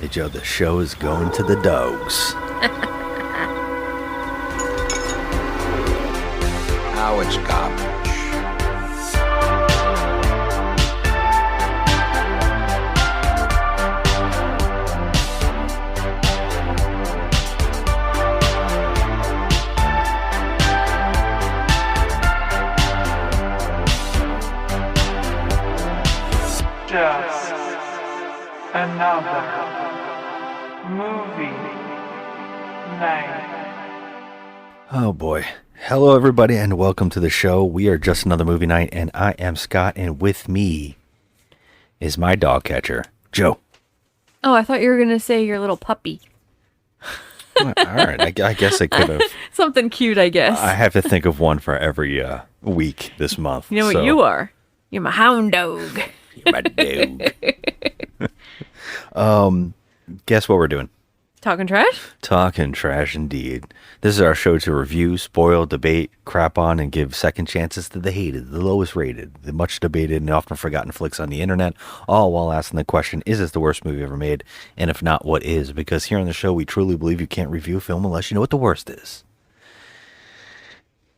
Hey, Joe, the show is going to the dogs. Now it's garbage. Just another movie night. Oh, boy. Hello, everybody, and welcome to the show. We are Just Another Movie Night, and I am Scott, and with me is my dog catcher, Joe. Oh, I thought you were going to say your little puppy. All right, I guess I could have. Something cute, I guess. I have to think of one for every week this month. You know what you are? You're my hound dog. You're my dog. Guess what we're doing? Talking trash? Talking trash indeed. This is our show to review, spoil, debate, crap on, and give second chances to the hated, the lowest rated, the much debated and often forgotten flicks on the internet, all while asking the question, is this the worst movie ever made? And if not, what is? Because here on the show, we truly believe you can't review a film unless you know what the worst is.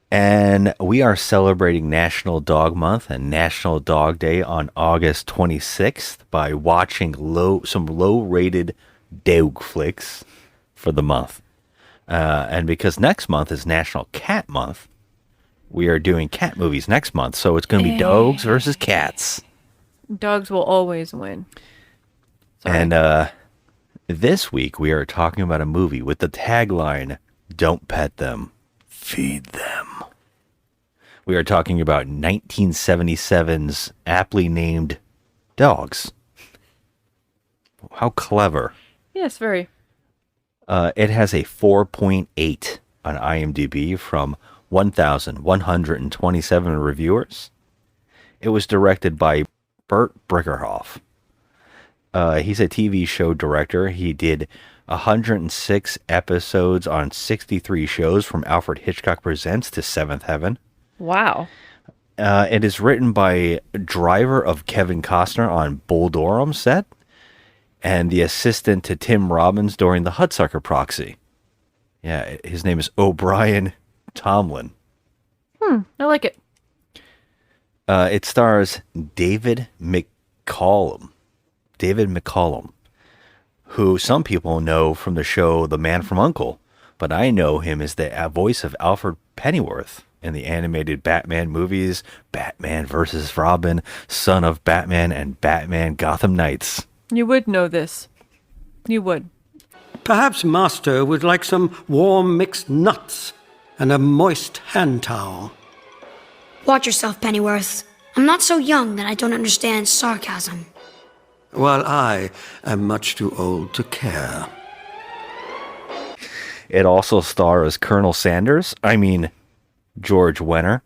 And we are celebrating National Dog Month and National Dog Day on August 26th by watching some low-rated dog flicks for the month. And because next month is National Cat Month, we are doing cat movies next month. So it's going to be dogs versus cats. Dogs will always win. Sorry. And this week we are talking about a movie with the tagline, "Don't pet them, feed them." We are talking about 1977's aptly named Dogs. How clever. Yes, very. It has a 4.8 on IMDb from 1,127 reviewers. It was directed by Bert Bricherhoff. He's a TV show director. He did 106 episodes on 63 shows from Alfred Hitchcock Presents to Seventh Heaven. Wow. It is written by driver of Kevin Costner on Bull Durham set and the assistant to Tim Robbins during the Hudsucker Proxy. Yeah, his name is O'Brien Tomlin. I like it. It stars David McCallum, who some people know from the show The Man from U.N.C.L.E., but I know him as the voice of Alfred Pennyworth in the animated Batman movies, Batman vs. Robin, Son of Batman, and Batman Gotham Knights. You would know this. You would. Perhaps Master would like some warm mixed nuts and a moist hand towel. Watch yourself, Pennyworth. I'm not so young that I don't understand sarcasm. While I am much too old to care. It also stars Colonel Sanders, George Wenner,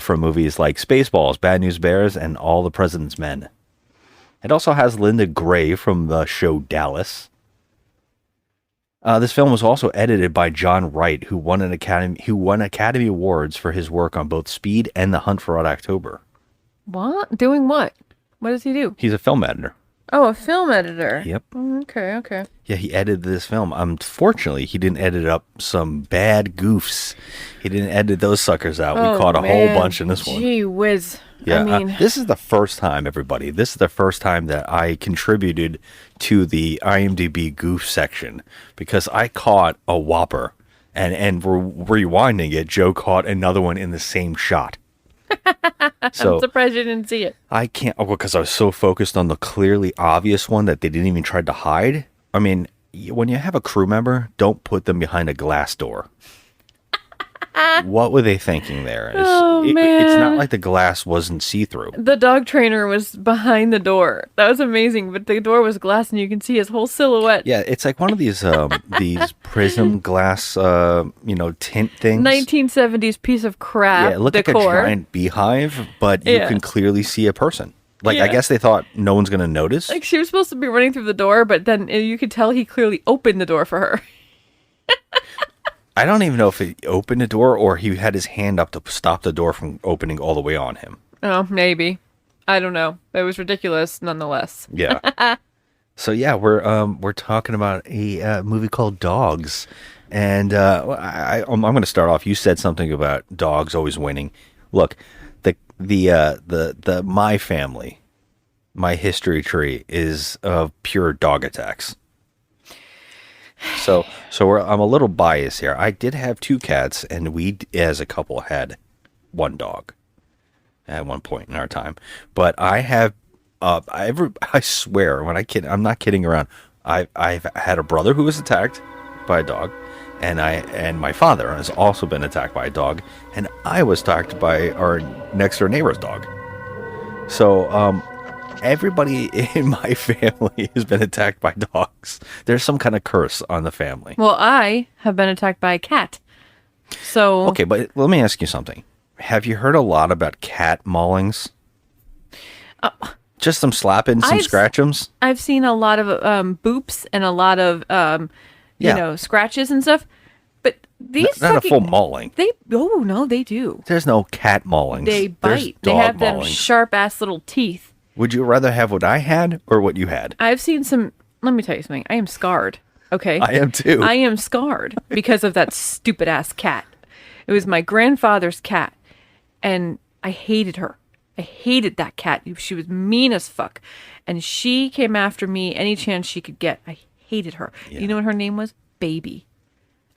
from movies like Spaceballs, Bad News Bears, and All the President's Men. It also has Linda Gray from the show Dallas. This film was also edited by John Wright, who won Academy Awards for his work on both Speed and The Hunt for Red October. What? Doing what? What does he do? He's a film editor. Oh, a film editor. Yep. Okay. Yeah, he edited this film. Unfortunately, he didn't edit up some bad goofs. He didn't edit those suckers out. We caught a whole bunch in this one. Gee whiz. Yeah, this is the first time, everybody. This is the first time that I contributed to the IMDb goof section because I caught a whopper, and we're rewinding it. Joe caught another one in the same shot. So I'm surprised you didn't see it. I can't, because I was so focused on the clearly obvious one that they didn't even try to hide. When you have a crew member, don't put them behind a glass door. What were they thinking there? It's not like the glass wasn't see-through. The dog trainer was behind the door. That was amazing, but the door was glass and you can see his whole silhouette. Yeah, it's like one of these prism glass, tint things. 1970s piece of crap. Yeah, it looked decor. like a giant beehive, but you can clearly see a person. I guess they thought no one's going to notice. Like she was supposed to be running through the door, but then you could tell he clearly opened the door for her. I don't even know if he opened the door or he had his hand up to stop the door from opening all the way on him. Oh, maybe. I don't know. It was ridiculous nonetheless. Yeah. So yeah, we're talking about a movie called Dogs, and I'm going to start off. You said something about dogs always winning. Look, the my family, my history tree is of pure dog attacks. I'm a little biased here. I did have two cats, and we, as a couple, had one dog at one point in our time. But I have, I swear, I'm not kidding around. I've had a brother who was attacked by a dog, and my father has also been attacked by a dog, and I was attacked by our next door neighbor's dog. So, everybody in my family has been attacked by dogs. There's some kind of curse on the family. Well, I have been attacked by a cat. So Okay, but let me ask you something. Have you heard a lot about cat maulings? Just some slapping, some scratchums? I've seen a lot of boops and a lot of scratches and stuff. But these not a full mauling. No, they do. There's no cat maulings. They bite. They have them sharp ass little teeth. Would you rather have what I had or what you had? I've seen some. Let me tell you something. I am scarred. Okay. I am too. I am scarred because of that stupid ass cat. It was my grandfather's cat, and I hated her. I hated that cat. She was mean as fuck, and she came after me any chance she could get. I hated her. Yeah. You know what her name was? Baby.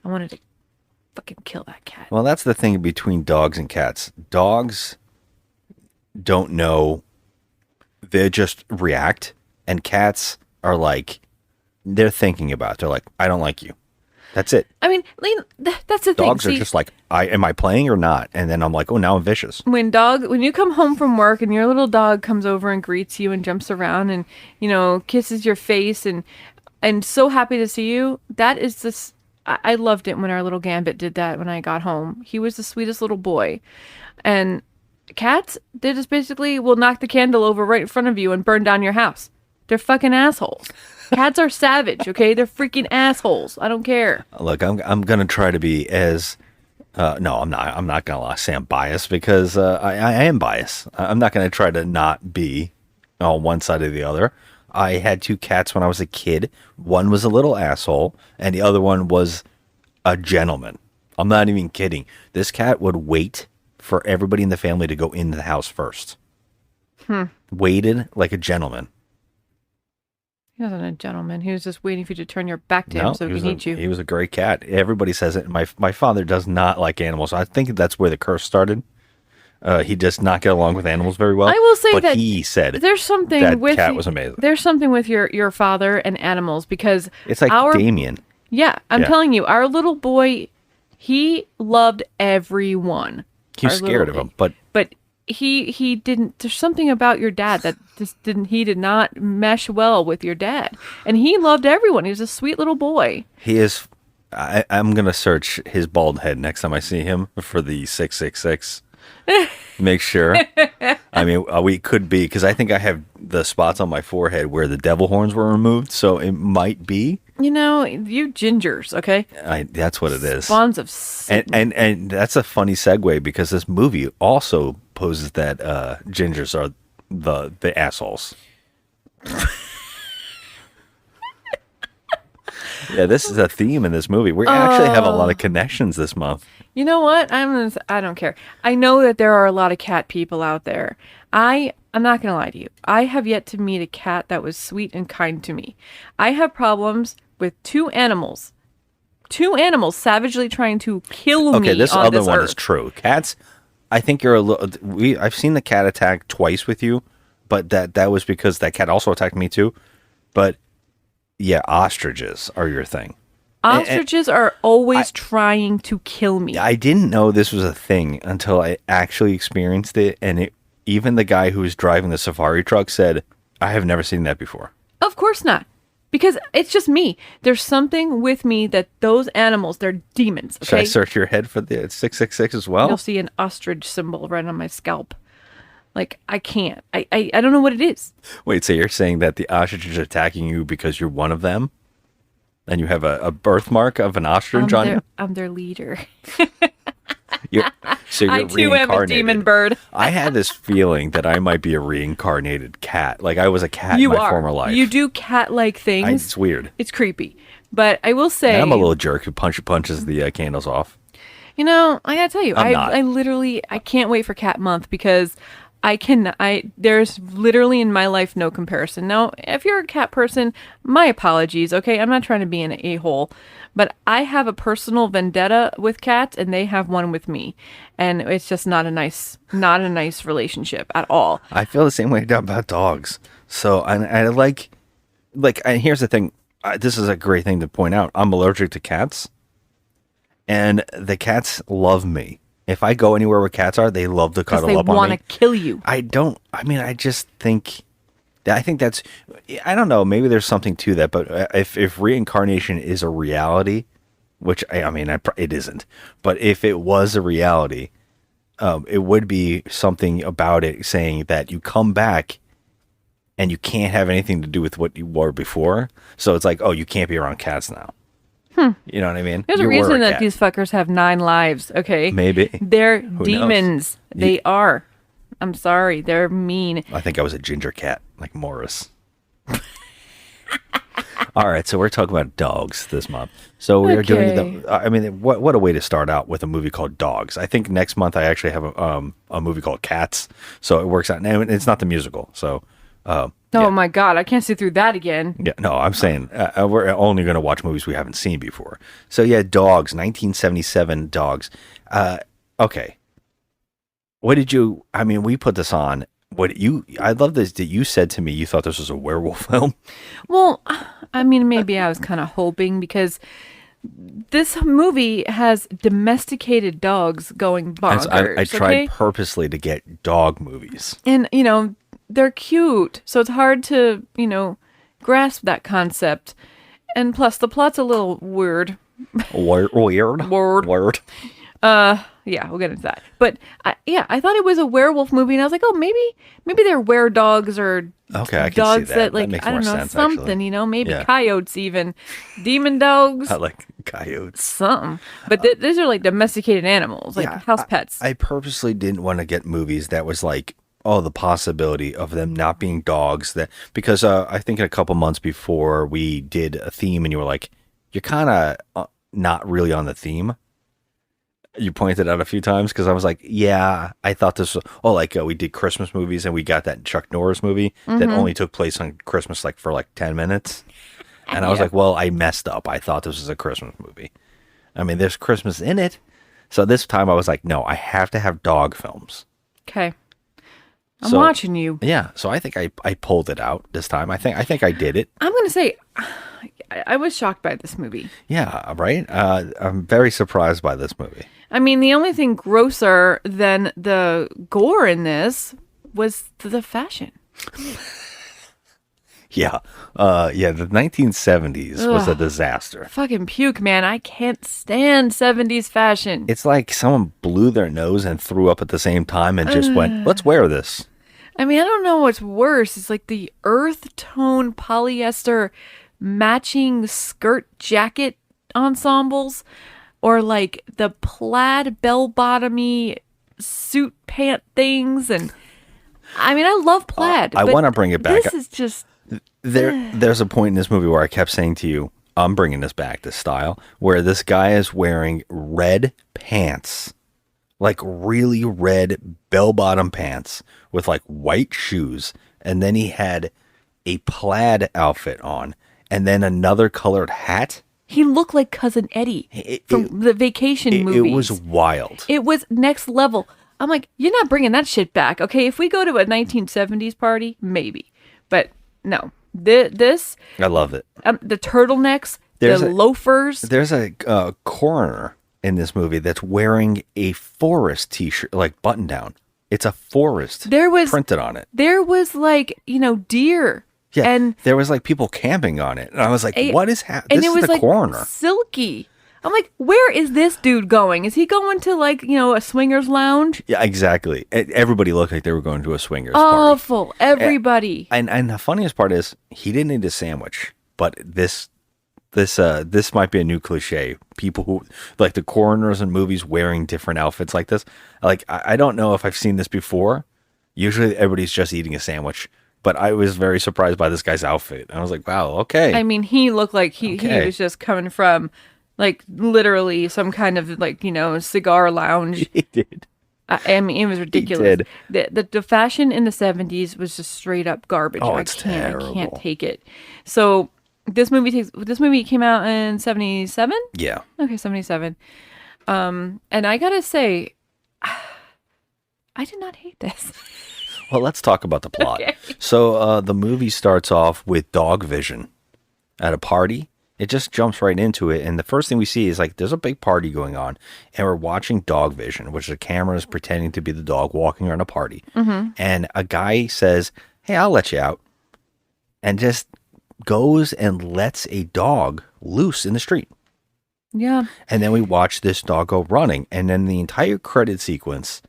I wanted to fucking kill that cat. Well, that's the thing between dogs and cats. Dogs don't know. They just react, and cats are like, they're thinking about it. They're like, I don't like you. That's it. I mean, that's the thing. Dogs are just like, am I playing or not? And then I'm like, oh, now I'm vicious. When you come home from work and your little dog comes over and greets you and jumps around and, kisses your face and so happy to see you, that is this. I loved it when our little Gambit did that when I got home. He was the sweetest little boy. And cats, they just basically will knock the candle over right in front of you and burn down your house. They're fucking assholes. Cats are savage, okay? They're freaking assholes. I don't care. Look, I'm gonna try to be as no, I'm not. I'm not gonna say I'm biased because I am biased. I'm not gonna try to not be on one side or the other. I had two cats when I was a kid. One was a little asshole, and the other one was a gentleman. I'm not even kidding. This cat would wait for everybody in the family to go into the house first. Waited like a gentleman. He wasn't a gentleman. He was just waiting for you to turn your back to him so he can eat you. He was a great cat. Everybody says it. My father does not like animals. I think that's where the curse started. He does not get along with animals very well. I will say but he said there's something that with cat was amazing. There's something with your father and animals because it's like Damien. Yeah, I'm telling you, our little boy, he loved everyone. He was scared of him, but he didn't. There's something about your dad that just didn't. He did not mesh well with your dad, and he loved everyone. He was a sweet little boy. He is. I'm gonna search his bald head next time I see him for the 666. Make sure. I mean, we could be because I think I have the spots on my forehead where the devil horns were removed, so it might be. You gingers, okay? That's what it is. Spawns of Satan. And that's a funny segue because this movie also poses that gingers are the assholes. Yeah, this is a theme in this movie. We actually have a lot of connections this month. You know what? I don't care. I know that there are a lot of cat people out there. I'm not going to lie to you. I have yet to meet a cat that was sweet and kind to me. I have problems with two animals savagely trying to kill me. Okay, this on other this one earth. is true. Cats, I think you're a little. I've seen the cat attack twice with you, but that was because that cat also attacked me too. But yeah, ostriches are your thing. Ostriches are always trying to kill me. I didn't know this was a thing until I actually experienced it, and even the guy who was driving the safari truck said, "I have never seen that before." Of course not. Because it's just me. There's something with me that those animals, they're demons. Okay? Should I search your head for the 666 as well? You'll see an ostrich symbol right on my scalp. Like, I can't. I don't know what it is. Wait, so you're saying that the ostrich is attacking you because you're one of them? And you have a birthmark of an ostrich on you? I'm their leader. So you're I too am a demon reincarnated. bird. I had this feeling that I might be a reincarnated cat. Like I was a cat in my former life. You do cat-like things. It's weird. It's creepy. But I will say, And I'm a little jerk who punches the candles off. you know, I gotta tell you, I'm not. I literally, I can't wait for Cat Month because there's literally in my life no comparison. Now, if you're a cat person, my apologies, okay? I'm not trying to be an a-hole, but I have a personal vendetta with cats and they have one with me. And it's just not a nice relationship at all. I feel the same way about dogs. So I like, and here's the thing. This is a great thing to point out. I'm allergic to cats, and the cats love me. If I go anywhere where cats are, they love to cuddle They up on want me. to kill you. I just think that's, I don't know, maybe there's something to that, but if reincarnation is a reality, which it isn't, but if it was a reality, it would be something about it saying that you come back and you can't have anything to do with what you were before. So it's like, oh, you can't be around cats now. You know what I mean? There's a You were reason that cat. these fuckers have 9 lives, okay? Maybe. They're knows? demons. They are. I'm sorry. They're mean. I think I was a ginger cat, like Morris. All right, so we're talking about dogs this month. So we are doing Okay. what a way to start out with a movie called Dogs. I think next month I actually have a movie called Cats, so it works out. And it's not the musical, so Oh yeah. my God. I can't sit through that again. Yeah, no, I'm saying we're only going to watch movies we haven't seen before. So yeah, Dogs, 1977 Dogs. Okay. What did you? I mean, we put this on. I love this that you said to me you thought this was a werewolf film. Well, I mean, maybe I was kind of hoping because this movie has domesticated dogs going bonkers. I tried okay? purposely to get dog movies. And, they're cute. So it's hard to, grasp that concept. And plus, the plot's a little weird. Weird. Word. Yeah, we'll get into that. But I thought it was a werewolf movie, and I was like, oh, maybe they're were-dogs or Okay, I can dogs see that. like, That makes I don't more know, sense, something, actually. maybe Yeah. coyotes even, demon dogs, I like coyotes. something. But these are like domesticated animals, like house pets. I purposely didn't want to get movies that was like, oh, the possibility of them not being dogs. Because I think a couple months before we did a theme, and you were like, you're kind of not really on the theme. You pointed out a few times because I was like, yeah, I thought this was, we did Christmas movies and we got that Chuck Norris movie that only took place on Christmas for 10 minutes. And I was like, well, I messed up. I thought this was a Christmas movie. I mean, there's Christmas in it. So this time I was like, no, I have to have dog films. Okay. I'm So- watching you. Yeah. So I think I pulled it out this time. I think I did it. I'm going to say, I was shocked by this movie. Yeah. Right. I'm very surprised by this movie. I mean, the only thing grosser than the gore in this was the fashion. Yeah. The 1970s was a disaster. Fucking puke, man. I can't stand 70s fashion. It's like someone blew their nose and threw up at the same time and just went, let's wear this. I mean, I don't know what's worse. It's like the earth tone polyester matching skirt jacket ensembles or like the plaid bell-bottomy suit pant things. And I mean, I love plaid. I but want to bring it back. This is just... There's a point in this movie where I kept saying to you, I'm bringing this back, this style, where this guy is wearing red pants, like really red bell-bottom pants with like white shoes. And then he had a plaid outfit on and then another colored hat. He looked like Cousin Eddie from the vacation movies. It was wild. It was next level. I'm like, you're not bringing that shit back. Okay, if we go to a 1970s party, maybe. But no. This, I love it. the turtlenecks, There's the a- loafers. There's a coroner in this movie that's wearing a forest t-shirt, like button down. It's a forest printed on it. There was like, deer. Yeah, And there was like people camping on it. And I was like, what is happening? and This it is was the like coroner. silky. I'm like, where is this dude going? Is he going to like, a swingers lounge? Yeah, exactly. Everybody looked like they were going to a swingers party. Awful. Everybody. And the funniest part is he didn't need a sandwich, but this this might be a new cliche. People who like the coroners in movies wearing different outfits like this. Like I don't know if I've seen this before. Usually everybody's just eating a sandwich, but I was very surprised by this guy's outfit. I was like, wow, okay. I mean, he looked like he was just coming from like literally some kind of like, cigar lounge. He did. I mean, it was ridiculous. He did. The fashion in the 70s was just straight up garbage. Oh, I it's can't terrible. take it. So this movie came out in 77? Yeah. Okay, 77. And I gotta say, I did not hate this. Well, let's talk about the plot. Okay. So the movie starts off with dog vision at a party. It just jumps right into it. And the first thing we see is like there's a big party going on and we're watching dog vision, which the camera is pretending to be the dog walking around a party. Mm-hmm. And a guy says, hey, I'll let you out. And just goes and lets a dog loose in the street. Yeah. And then we watch this dog go running. And then the entire credit sequence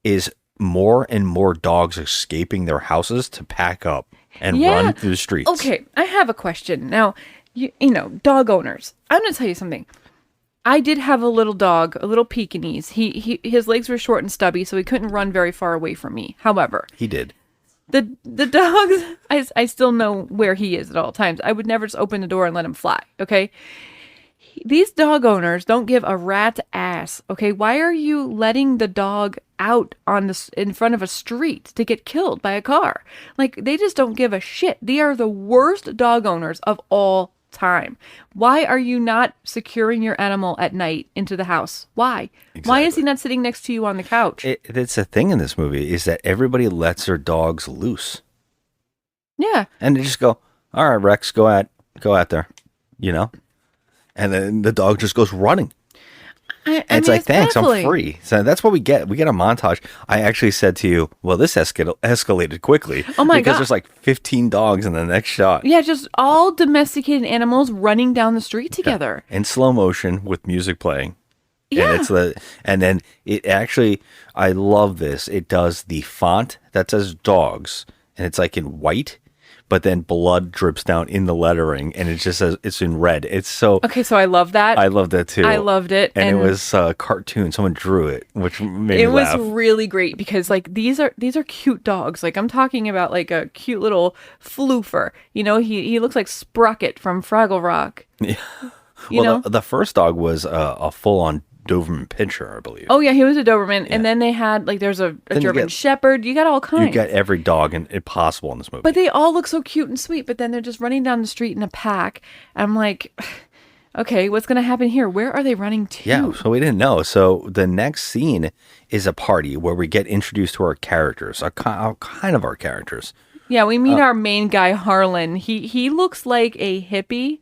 is more and more dogs escaping their houses to pack up and run through the streets. Okay, I have a question. Now, you know, dog owners. I'm going to tell you something. I did have a little dog, a little Pekingese. His legs were short and stubby, so he couldn't run very far away from me. However, He did. the dogs, I still know where he is at all times. I would never just open the door and let him fly, okay? These dog owners don't give a rat's ass, okay? Why are you letting the dog out in front of a street to get killed by a car? Like, they just don't give a shit. They are the worst dog owners of all time. Why are you not securing your animal at night into the house? Why? Exactly. Why is he not sitting next to you on the couch? It's a thing in this movie is that everybody lets their dogs loose. Yeah. And they just go, all right, Rex, go out there, you know? And then the dog just goes running. I And it's mean, like, thanks, baffling. I'm free. So that's what we get. We get a montage. I actually said to you, well, this escalated quickly. Oh my because God. there's like 15 dogs in the next shot. Yeah, just all domesticated animals running down the street together. In slow motion with music playing. Yeah. And then it actually, I love this. It does the font that says dogs, and it's like in white, but then blood drips down in the lettering, and it just says it's in red. It's so. Okay, so I love that. I love that too. I loved it. and it was a cartoon. Someone drew it, which made It me was laugh. really great because like these are cute dogs. Like I'm talking about like a cute little floofer. You know, he looks like Sprocket from Fraggle Rock. Yeah. You know? The first dog was a full-on Doberman Pinscher, I believe. Oh yeah, he was a Doberman, and then they had like there's a you German get- Shepherd. You got all kinds. You got every dog possible in this movie. But they all look so cute and sweet. But then they're just running down the street in a pack. I'm like, okay, what's gonna happen here? Where are they running to? Yeah, so we didn't know. So the next scene is a party where we get introduced to our characters, kind of our characters. Yeah, we meet our main guy Harlan. He looks like a hippie,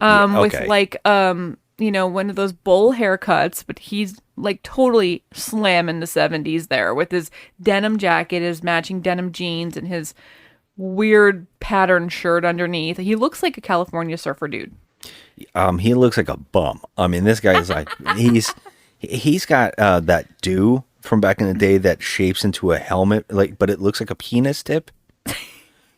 with okay. like one of those bowl haircuts, but he's like totally slamming the 70s there with his denim jacket, his matching denim jeans, and his weird pattern shirt underneath. He looks like a California surfer dude. He looks like a bum. I mean, this guy is like he's got that dew from back in the day that shapes into a helmet, but it looks like a penis tip.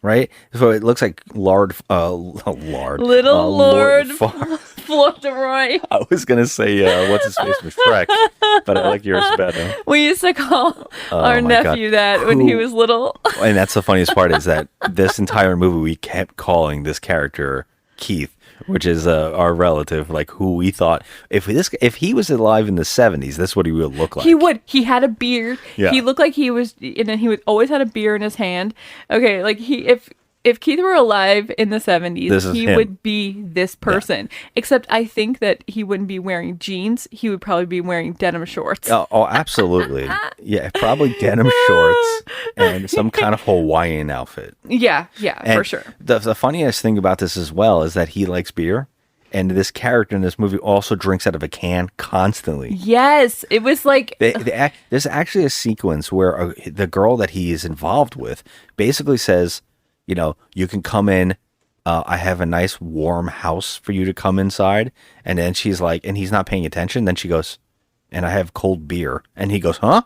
Right, so it looks like Lord. Little Lord Fauntleroy. I was gonna say what's his face from Shrek, but I like yours better. We used to call our my nephew God. that when he Who- was little. And that's the funniest part is that this entire movie we kept calling this character Keith, which is our relative, like who we thought if he was alive in the 70s, that's what he would look like. He would. He had a beard. Yeah. He looked like he was, and then he would always had a beer in his hand. Okay, like if Keith were alive in the 70s, This is he him. would be this person. Except I think that he wouldn't be wearing jeans. He would probably be wearing denim shorts. Oh, absolutely. Yeah, probably denim shorts and some kind of Hawaiian outfit. Yeah, And for sure. The funniest thing about this as well is that he likes beer, and this character in this movie also drinks out of a can constantly. Yes, it was like There's actually a sequence where the girl that he is involved with basically says, you know, you can come in. I have a nice warm house for you to come inside. And then she's like, and he's not paying attention. Then she goes, and I have cold beer. And he goes, huh?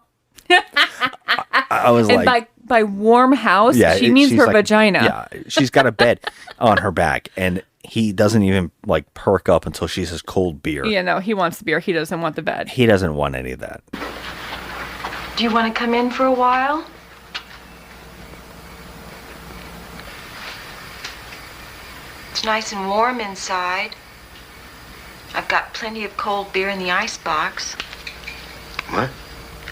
I was and like, by warm house, she means she's her like- vagina. Yeah, she's got a bed on her back, and he doesn't even like perk up until she says cold beer. Yeah, no, he wants the beer. He doesn't want the bed. He doesn't want any of that. Do you want to come in for a while? It's nice and warm inside. I've got plenty of cold beer in the icebox. What?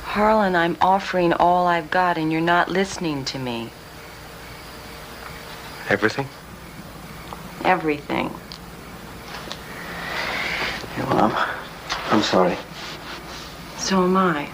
Harlan, I'm offering all I've got and you're not listening to me. Everything? Everything. Yeah, well, I'm sorry. So am I.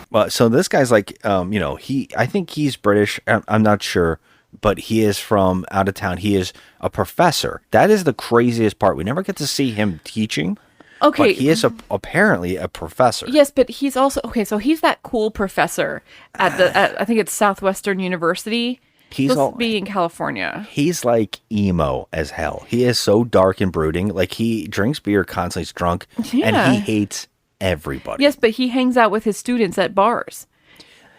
Well, so this guy's like, I think he's British. I'm not sure, but he is from out of town. He is a professor. That is the craziest part. We never get to see him teaching. Okay. But he is apparently a professor. Yes, but he's also so he's that cool professor at I think it's Southwestern University. He's supposed to be in California. He's like emo as hell. He is so dark and brooding. Like he drinks beer constantly, he's drunk, and he hates everybody. Yes, but he hangs out with his students at bars.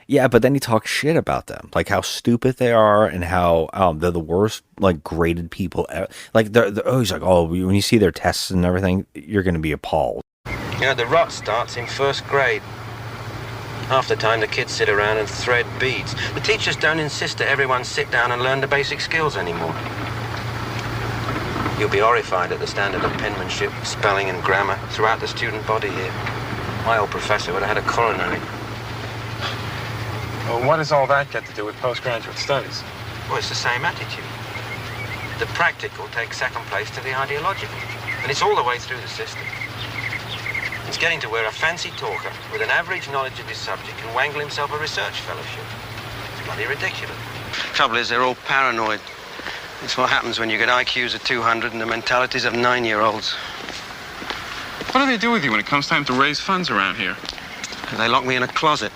Yeah, but then he talks shit about them, like how stupid they are and how they're the worst, like graded people ever. Like he's like, oh, when you see their tests and everything, you're going to be appalled. You know, the rot starts in first grade. Half the time the kids sit around and thread beads. The teachers don't insist that everyone sit down and learn the basic skills anymore. You'll be horrified at the standard of penmanship, spelling and grammar throughout the student body here. My old professor would have had a coronary. Well, what does all that got to do with postgraduate studies? Well, it's the same attitude. The practical takes second place to the ideological. And it's all the way through the system. It's getting to where a fancy talker with an average knowledge of his subject can wangle himself a research fellowship. It's bloody ridiculous. Trouble is, they're all paranoid. It's what happens when you get IQs of 200 and the mentalities of 9-year-olds. What do they do with you when it comes time to raise funds around here? They lock me in a closet.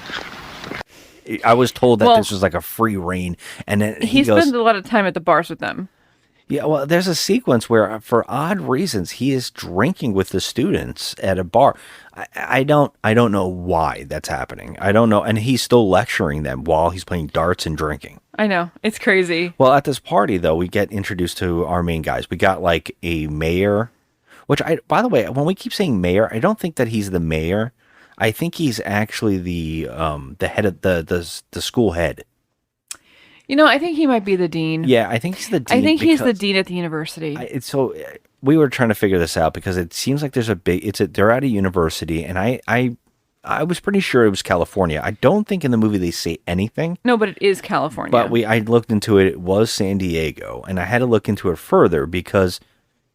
I was told that this was like a free reign, and then he spends a lot of time at the bars with them. Yeah, well, there's a sequence where, for odd reasons, he is drinking with the students at a bar. I don't know why that's happening. I don't know, and he's still lecturing them while he's playing darts and drinking. I know, it's crazy. Well, at this party, though, we get introduced to our main guys. We got like a mayor, which by the way, when we keep saying mayor, I don't think that he's the mayor. I think he's actually the head of the school head. You know, I think he might be the dean. Yeah, I think he's the dean. I think he's the dean at the university. We were trying to figure this out because it seems like there's they're at a university, and I was pretty sure it was California. I don't think in the movie they say anything. No, but it is California. But I looked into it. It was San Diego, and I had to look into it further because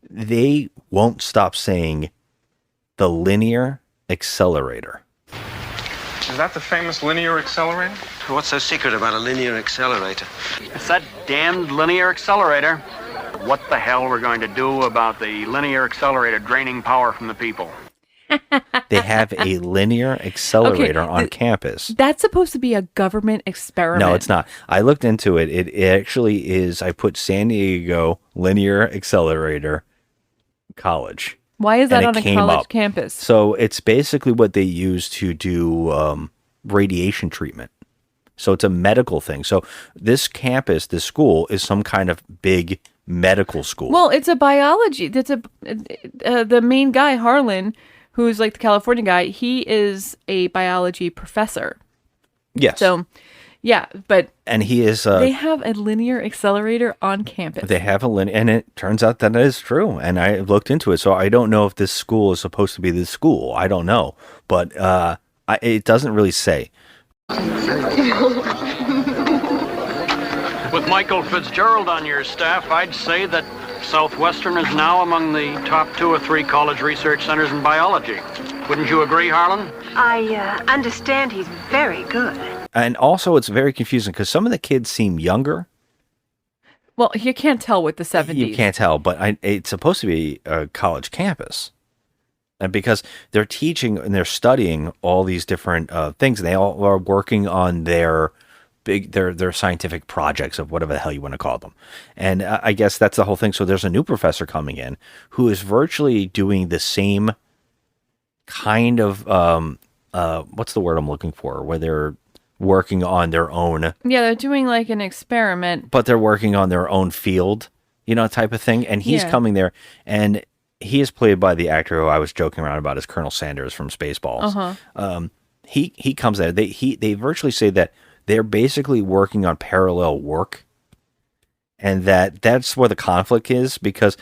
they won't stop saying the linear accelerator. Is that the famous linear accelerator? What's so secret about a linear accelerator? It's that damned linear accelerator. What the hell we're going to do about the linear accelerator draining power from the people? They have a linear accelerator on campus. That's supposed to be a government experiment. No, it's not. I looked into it. It actually is. I put San Diego Linear Accelerator College. Why is that on a college campus? So it's basically what they use to do radiation treatment. So it's a medical thing. So this campus, this school, is some kind of big medical school. Well, it's a biology. That's the main guy, Harlan, who's like the California guy. He is a biology professor. Yes. So, yeah, and he is. They have a linear accelerator on campus. They have a linear, and it turns out that is true. And I looked into it, so I don't know if this school is supposed to be this school. I don't know, but it doesn't really say. With Michael Fitzgerald on your staff, I'd say that Southwestern is now among the top 2 or 3 college research centers in biology. Wouldn't you agree, Harlan? I understand he's very good. And also, it's very confusing because some of the kids seem younger. Well, you can't tell with the 70s. You can't tell, but it's supposed to be a college campus. And because they're teaching and they're studying all these different things, they all are working on their scientific projects of whatever the hell you want to call them. And I guess that's the whole thing. So there's a new professor coming in who is virtually doing the same kind of, what's the word I'm looking for, where they're working on their own. Yeah, they're doing like an experiment. But they're working on their own field. type of thing. And he's coming there, and he is played by the actor who I was joking around about as Colonel Sanders from Spaceballs. He comes there. They virtually say that they're basically working on parallel work, and that's where the conflict is, because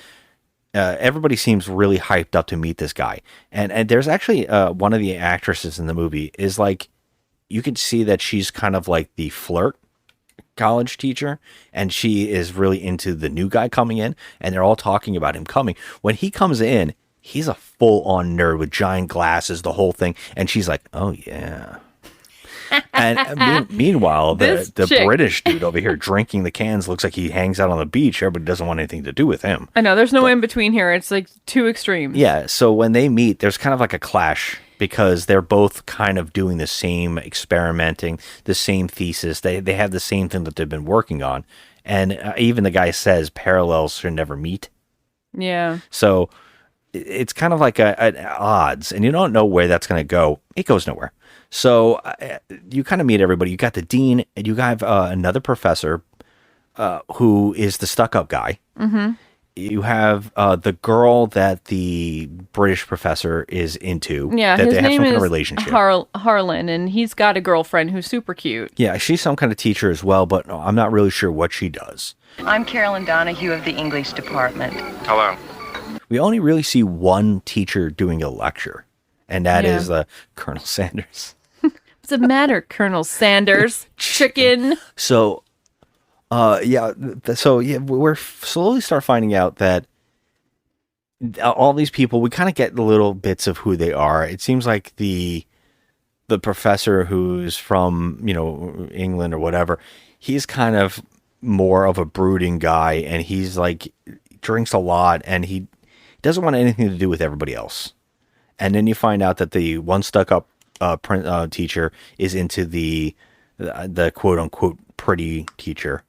everybody seems really hyped up to meet this guy. And there's actually one of the actresses in the movie is like, you can see that she's kind of like the flirt college teacher, and she is really into the new guy coming in, and they're all talking about him coming. When he comes in, he's a full-on nerd with giant glasses, the whole thing, and she's like, oh yeah. And meanwhile, the British dude over here drinking the cans looks like he hangs out on the beach. Everybody doesn't want anything to do with him. I know, there's no in between here. It's like two extremes. Yeah, so when they meet, there's kind of like a clash, because they're both kind of doing the same experimenting, the same thesis. They have the same thing that they've been working on. And even the guy says parallels should never meet. Yeah. So it's kind of like an odds, and you don't know where that's going to go. It goes nowhere. So you kind of meet everybody. You got the dean, and you have another professor who is the stuck-up guy. Mm-hmm. You have the girl that the British professor is into. Yeah, that his they have name some is kind of relationship. Harlan, and he's got a girlfriend who's super cute. Yeah, she's some kind of teacher as well, but I'm not really sure what she does. I'm Carolyn Donahue of the English department. Hello. We only really see one teacher doing a lecture, and that is Colonel Sanders. What's the matter, Colonel Sanders? Chicken. So, we're slowly start finding out that all these people, we kind of get little bits of who they are. It seems like the professor who's from, England or whatever, he's kind of more of a brooding guy, and he's like, drinks a lot, and he doesn't want anything to do with everybody else. And then you find out that the one stuck-up teacher is into the quote-unquote pretty teacher.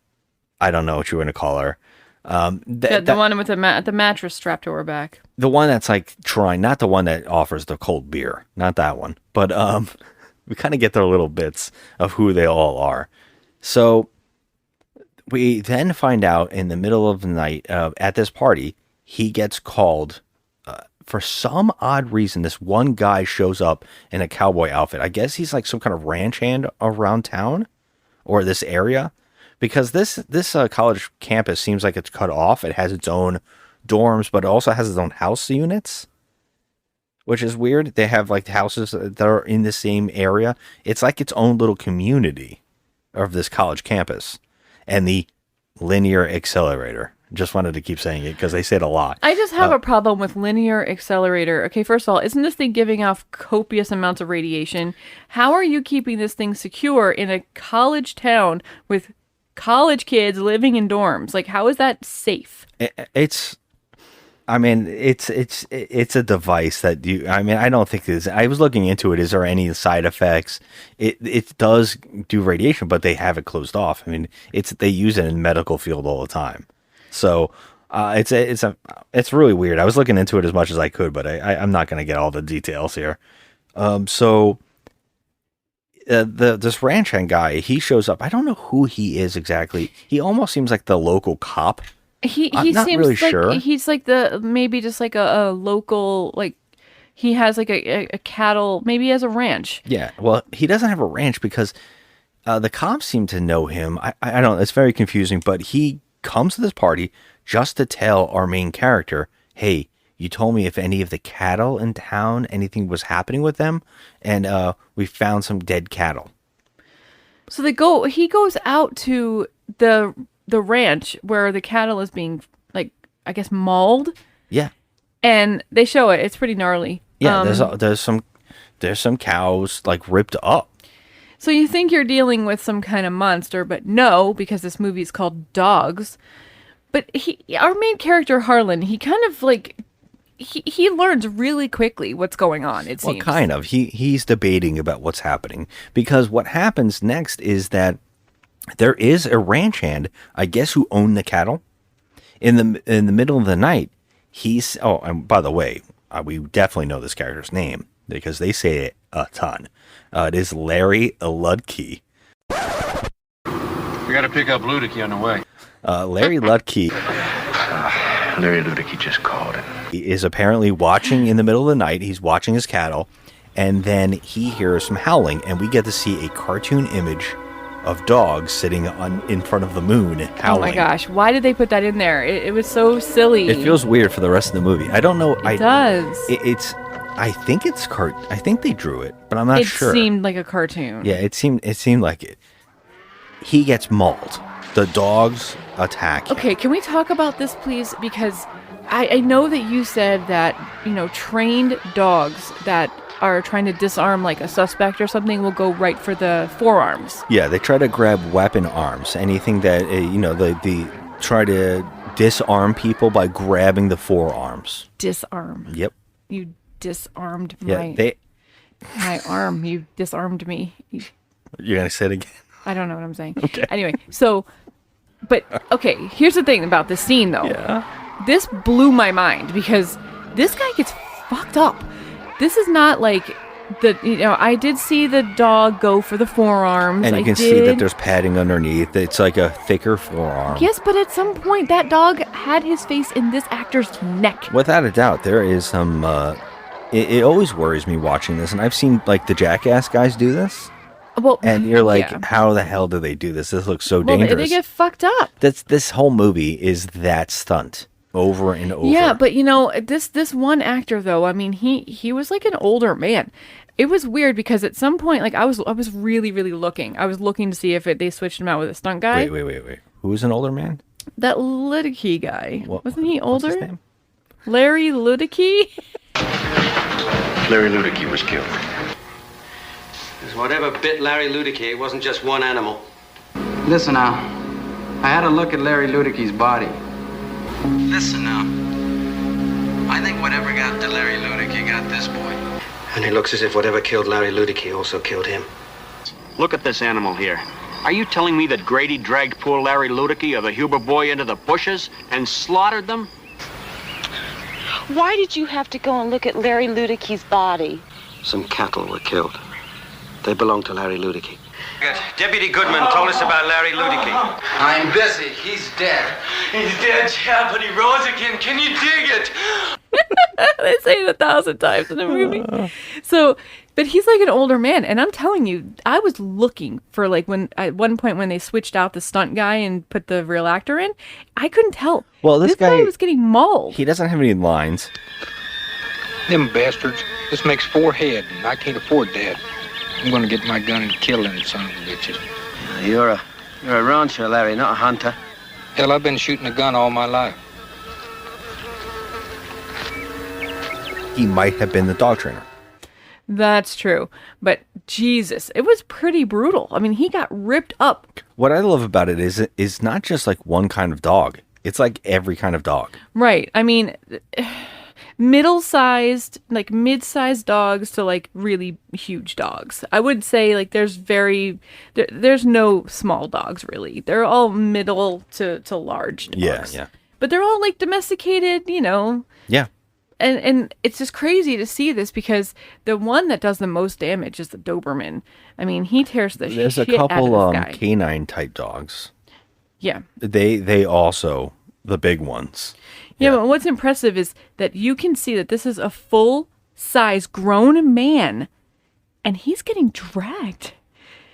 I don't know what you want to call her. The one with the mattress strapped to her back. The one that's like trying, not the one that offers the cold beer. Not that one. But we kind of get their little bits of who they all are. So we then find out in the middle of the night at this party, he gets called. For some odd reason, this one guy shows up in a cowboy outfit. I guess he's like some kind of ranch hand around town or this area, because this college campus seems like it's cut off. It has its own dorms, but it also has its own house units, which is weird. They have like houses that are in the same area. It's like its own little community of this college campus. And the linear accelerator. Just wanted to keep saying it because they say it a lot. I just have a problem with linear accelerator. Okay, first of all, isn't this thing giving off copious amounts of radiation? How are you keeping this thing secure in a college town with college kids living in dorms? Like, how is that safe? It's a device that I don't think this. I was looking into it. Is there any side effects? It does do radiation, but they have it closed off. I mean, they use it in the medical field all the time. So it's really weird. I was looking into it as much as I could, but I'm not going to get all the details here. This ranch hand guy, he shows up. I don't know who he is exactly. He almost seems like the local cop. He not seems really like sure. He's like maybe just like a local, like he has like a cattle. Maybe he has a ranch. Yeah. Well, he doesn't have a ranch because the cops seem to know him. I don't know. It's very confusing, but he comes to this party just to tell our main character, hey, you told me if any of the cattle in town, anything was happening with them, and we found some dead cattle. So he goes out to the ranch where the cattle is being, like, I guess, mauled. Yeah. And they show it. It's pretty gnarly. Yeah, there's some cows like ripped up. So you think you're dealing with some kind of monster, but no, because this movie is called Dogs. But our main character, Harlan, he kind of like, he learns really quickly what's going on, it seems. Well, kind of. He's debating about what's happening. Because what happens next is that there is a ranch hand, I guess, who owned the cattle. In the middle of the night, and by the way, we definitely know this character's name because they say it a ton. It is Larry Ludke. We got to pick up Ludicky on the way. Larry Ludke Larry Ludicky just called him. He is apparently watching in the middle of the night. He's watching his cattle, and then he hears some howling, and we get to see a cartoon image of dogs sitting in front of the moon howling. Oh my gosh, why did they put that in there? It was so silly. It feels weird for the rest of the movie. I don't know. It does. I think it's I think they drew it, but I'm not sure. It seemed like a cartoon. Yeah, it seemed like it. He gets mauled. The dogs attack him. Okay, can we talk about this, please? Because I know that you said that, trained dogs that are trying to disarm like a suspect or something will go right for the forearms. Yeah, they try to grab weapon arms. Anything that, they try to disarm people by grabbing the forearms. Disarm. Yep. You disarmed my arm. You disarmed me. You're going to say it again? I don't know what I'm saying. Okay. Anyway, okay, here's the thing about this scene, though. Yeah. This blew my mind because this guy gets fucked up. This is not like I did see the dog go for the forearms. And you can see that there's padding underneath. It's like a thicker forearm. Yes, but at some point, that dog had his face in this actor's neck. Without a doubt, there is some... It always worries me watching this, and I've seen, like, the Jackass guys do this. Well, and you're like, yeah. How the hell do they do this? This looks so dangerous. They get fucked up. This whole movie is that stunt over and over. Yeah, but this one actor though, I mean, he was like an older man. It was weird because at some point, like I was really looking. I was looking to see if they switched him out with a stunt guy. Wait. Who's an older man? That Ludicky guy. Wasn't he older? What's his name? Larry Ludicky? Larry Ludicky was killed. Whatever bit Larry Ludicky, it wasn't just one animal. Listen now. I had a look at Larry Ludicky's body. Listen now. I think whatever got to Larry Ludicky got this boy. And it looks as if whatever killed Larry Ludicky also killed him. Look at this animal here. Are you telling me that Grady dragged poor Larry Ludicky or the Huber boy into the bushes and slaughtered them? Why did you have to go and look at Larry Ludicky's body? Some cattle were killed. They belonged to Larry Ludicky. Deputy Goodman told us about Larry Ludicky. I'm busy. He's dead. He's dead, yeah, but he rose again. Can you dig it? They say it 1,000 times in the movie. But he's like an older man, and I'm telling you, I was looking for like when at one point when they switched out the stunt guy and put the real actor in, I couldn't tell. Well, this guy was getting mauled. He doesn't have any lines. Them bastards. This makes 4 head, and I can't afford that. I'm gonna get my gun and kill them son of a bitches. You're a rancher, Larry, not a hunter. Hell, I've been shooting a gun all my life. He might have been the dog trainer. That's true. But Jesus, it was pretty brutal. I mean, he got ripped up. What I love about it is not just like one kind of dog. It's like every kind of dog. Right. I mean, middle-sized, like mid-sized dogs to like really huge dogs. I would say like there's no small dogs really. They're all middle to large dogs. Yeah. But they're all like domesticated, Yeah. And it's just crazy to see this because the one that does the most damage is the Doberman. I mean, he tears the There's shit a couple out of this guy. canine type dogs. Yeah. They also the big ones. Yeah, but what's impressive is that you can see that this is a full-size grown man, and he's getting dragged.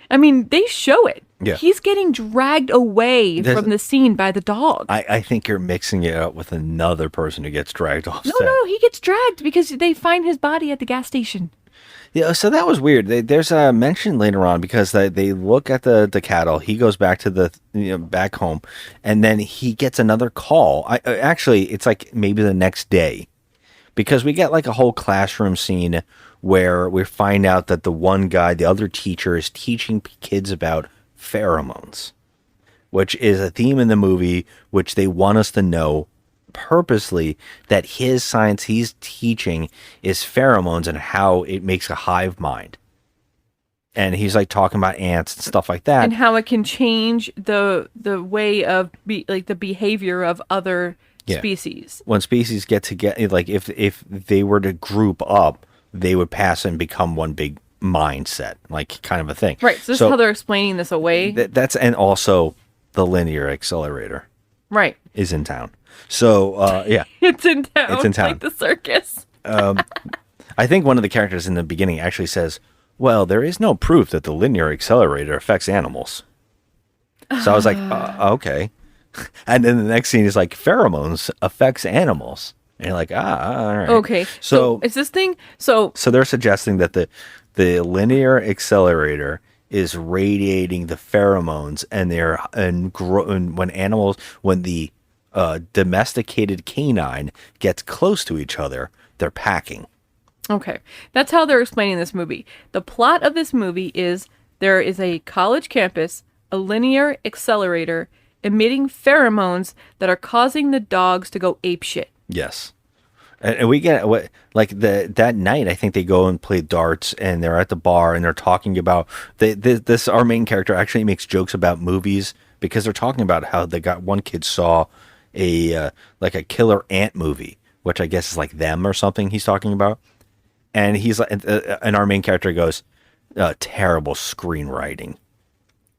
I mean, they show it. Yeah. He's getting dragged away from the scene by the dog. I think you're mixing it up with another person who gets dragged off set. No, he gets dragged because they find his body at the gas station. Yeah, so that was weird. There's a mention later on because they look at the cattle. He goes back to back home, and then he gets another call. Actually, it's like maybe the next day, because we get like a whole classroom scene where we find out that the one guy, the other teacher, is teaching kids about pheromones, which is a theme in the movie, which they want us to know purposely that his science he's teaching is pheromones and how it makes a hive mind. And he's like talking about ants and stuff like that, and how it can change the way of the behavior of other species. When species get together, like if they were to group up, they would pass and become one big mindset, like kind of a thing. Right. So this is how they're explaining this away. And also the linear accelerator. Right. Is in town. So, yeah. It's in town. It's in town. Like the circus. I think one of the characters in the beginning actually says, well, there is no proof that the linear accelerator affects animals. So I was like, okay. And then the next scene is like, pheromones affects animals. And you're like, all right. Okay. So is this thing? So they're suggesting that the linear accelerator is radiating the pheromones, and when the domesticated canine gets close to each other, they're packing. Okay. That's how they're explaining this movie. The plot of this movie is there is a college campus, a linear accelerator emitting pheromones that are causing the dogs to go apeshit. Yes. And we get that night, I think they go and play darts, and they're at the bar and they're talking about this. Our main character actually makes jokes about movies because they're talking about how one kid saw a killer ant movie, which I guess is like Them or something he's talking about. And he's like, and our main character goes, terrible screenwriting,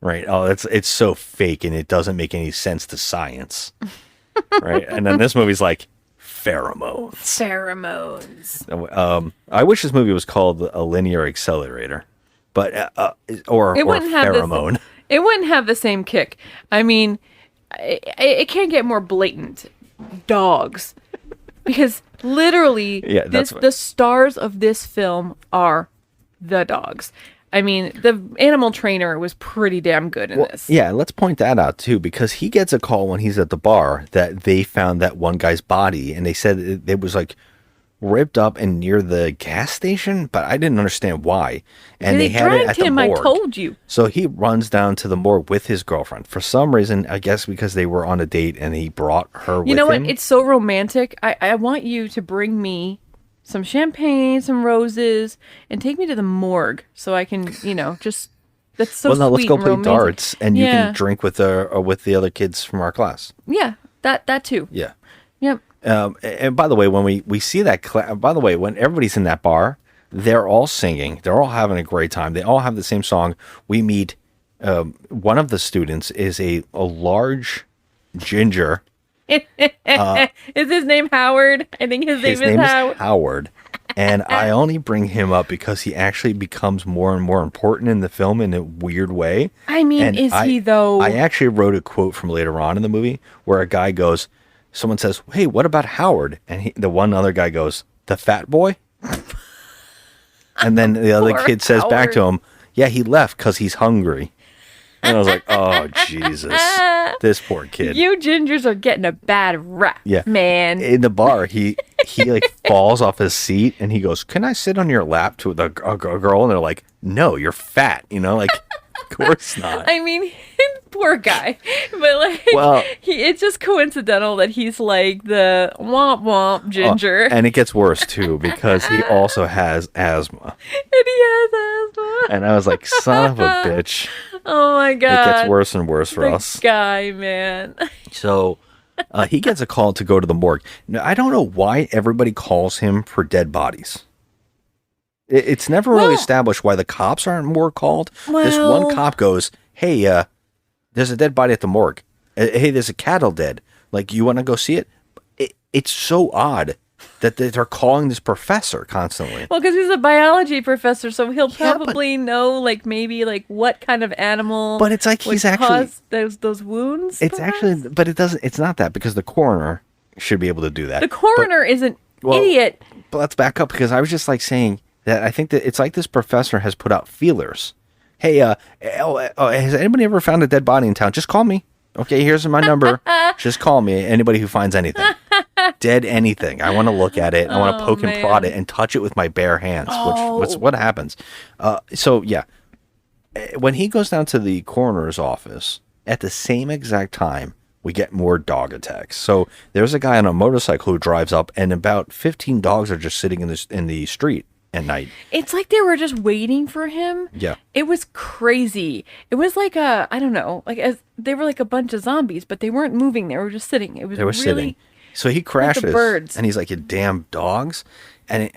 right? Oh, it's so fake and it doesn't make any sense to science, right? And then this movie's like pheromones. I wish this movie was called A Linear Accelerator, but or pheromone. It wouldn't have the same kick. I mean, it can't get more blatant. Dogs. Because literally, the stars of this film are the dogs. I mean, the animal trainer was pretty damn good in this. Yeah, let's point that out too, because he gets a call when he's at the bar that they found that one guy's body, and they said it was like ripped up and near the gas station, but I didn't understand why. And they had it at the morgue. I told you. So he runs down to the morgue with his girlfriend. For some reason, I guess because they were on a date and he brought her with him. You know what? It's so romantic. I want you to bring me some champagne, some roses, and take me to the morgue so I can, just... That's so sweet. Well, no, let's go play darts, and you can drink with the other kids from our class. Yeah, that too. Yeah. Yep. And by the way, when we see that, when everybody's in that bar, they're all singing. They're all having a great time. They all have the same song. We meet one of the students is a large ginger. Is his name Howard? I think his name is Howard. And I only bring him up because he actually becomes more and more important in the film in a weird way. I mean, he though? I actually wrote a quote from later on in the movie where a guy goes, someone says, "Hey, what about Howard?" And the one other guy goes, "The fat boy?" And then the other kid says back to him, "Yeah, he left because he's hungry." And I was like, "Oh, Jesus. This poor kid." You gingers are getting a bad rap, man. In the bar, he like falls off his seat and he goes, "Can I sit on your lap?" to a girl, and they're like, "No, you're fat." Like, of course not. I mean, poor guy. But it's just coincidental that he's like the womp womp ginger. And it gets worse too because he also has asthma. And he has asthma. And I was like, son of a bitch. Oh my God. It gets worse and worse for us. Guy, man. So he gets a call to go to the morgue. Now, I don't know why everybody calls him for dead bodies. It's never really established why the cops aren't more called. This one cop goes, "Hey, there's a dead body at the morgue. Hey, there's a cattle dead. Like, you want to go see it?" It's so odd that they're calling this professor constantly. Well, because he's a biology professor, so he'll probably know, maybe what kind of animal. But it's like he's actually those wounds. It's actually, but it doesn't. It's not that, because the coroner should be able to do that. The coroner is an idiot. But let's back up, because I was just saying that I think that it's like this professor has put out feelers. Hey, has anybody ever found a dead body in town? Just call me. Okay, here's my number. Just call me. Anybody who finds anything. Dead anything. I want to look at it. I want to poke and prod it and touch it with my bare hands, which what happens. So, yeah. When he goes down to the coroner's office, at the same exact time, we get more dog attacks. So there's a guy on a motorcycle who drives up, and about 15 dogs are just sitting in the street at night. It's like they were just waiting for him. Yeah. It was crazy. It was like I don't know, they were like a bunch of zombies, but they weren't moving. They were just sitting. They were sitting. So he crashes, like the birds. And he's like, "You damn dogs." And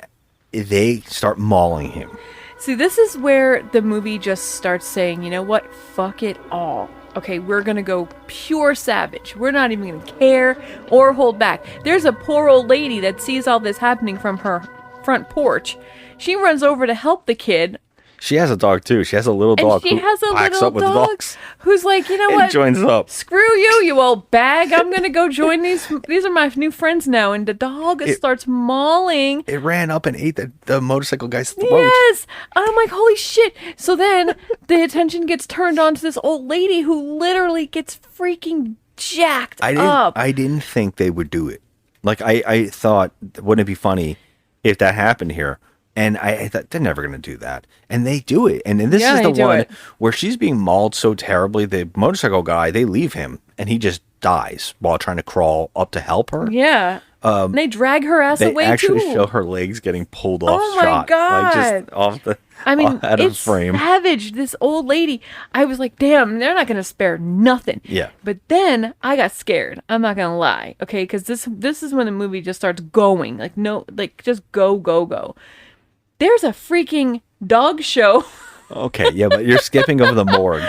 they start mauling him. See, this is where the movie just starts saying, you know what? Fuck it all. okay, we're going to go pure savage. We're not even going to care or hold back. There's a poor old lady that sees all this happening from her front porch. She runs over to help the kid. She has a dog too. She has a little dog. And she has a little dog who's like, you know what? Joins up. Screw you, you old bag. I'm gonna go join these. These are my new friends now. And the dog starts mauling. It ran up and ate the motorcycle guy's throat. Yes. I'm like, holy shit. So then the attention gets turned on to this old lady who literally gets freaking jacked up. I didn't think they would do it. Like I thought, wouldn't it be funny if that happened here? And I thought, they're never going to do that. And they do it. And this is the one where she's being mauled so terribly. The motorcycle guy, they leave him and he just dies while trying to crawl up to help her. Yeah. And they drag her ass away too. They actually show her legs getting pulled off shot. Oh my God. Like just off the out of frame. Savage. This old lady. I was like, damn, they're not going to spare nothing. Yeah. But then I got scared. I'm not going to lie. Okay. Because this is when the movie just starts going. Like, no, like just go, go, go. There's a freaking dog show. Okay, yeah, but you're skipping over the morgue.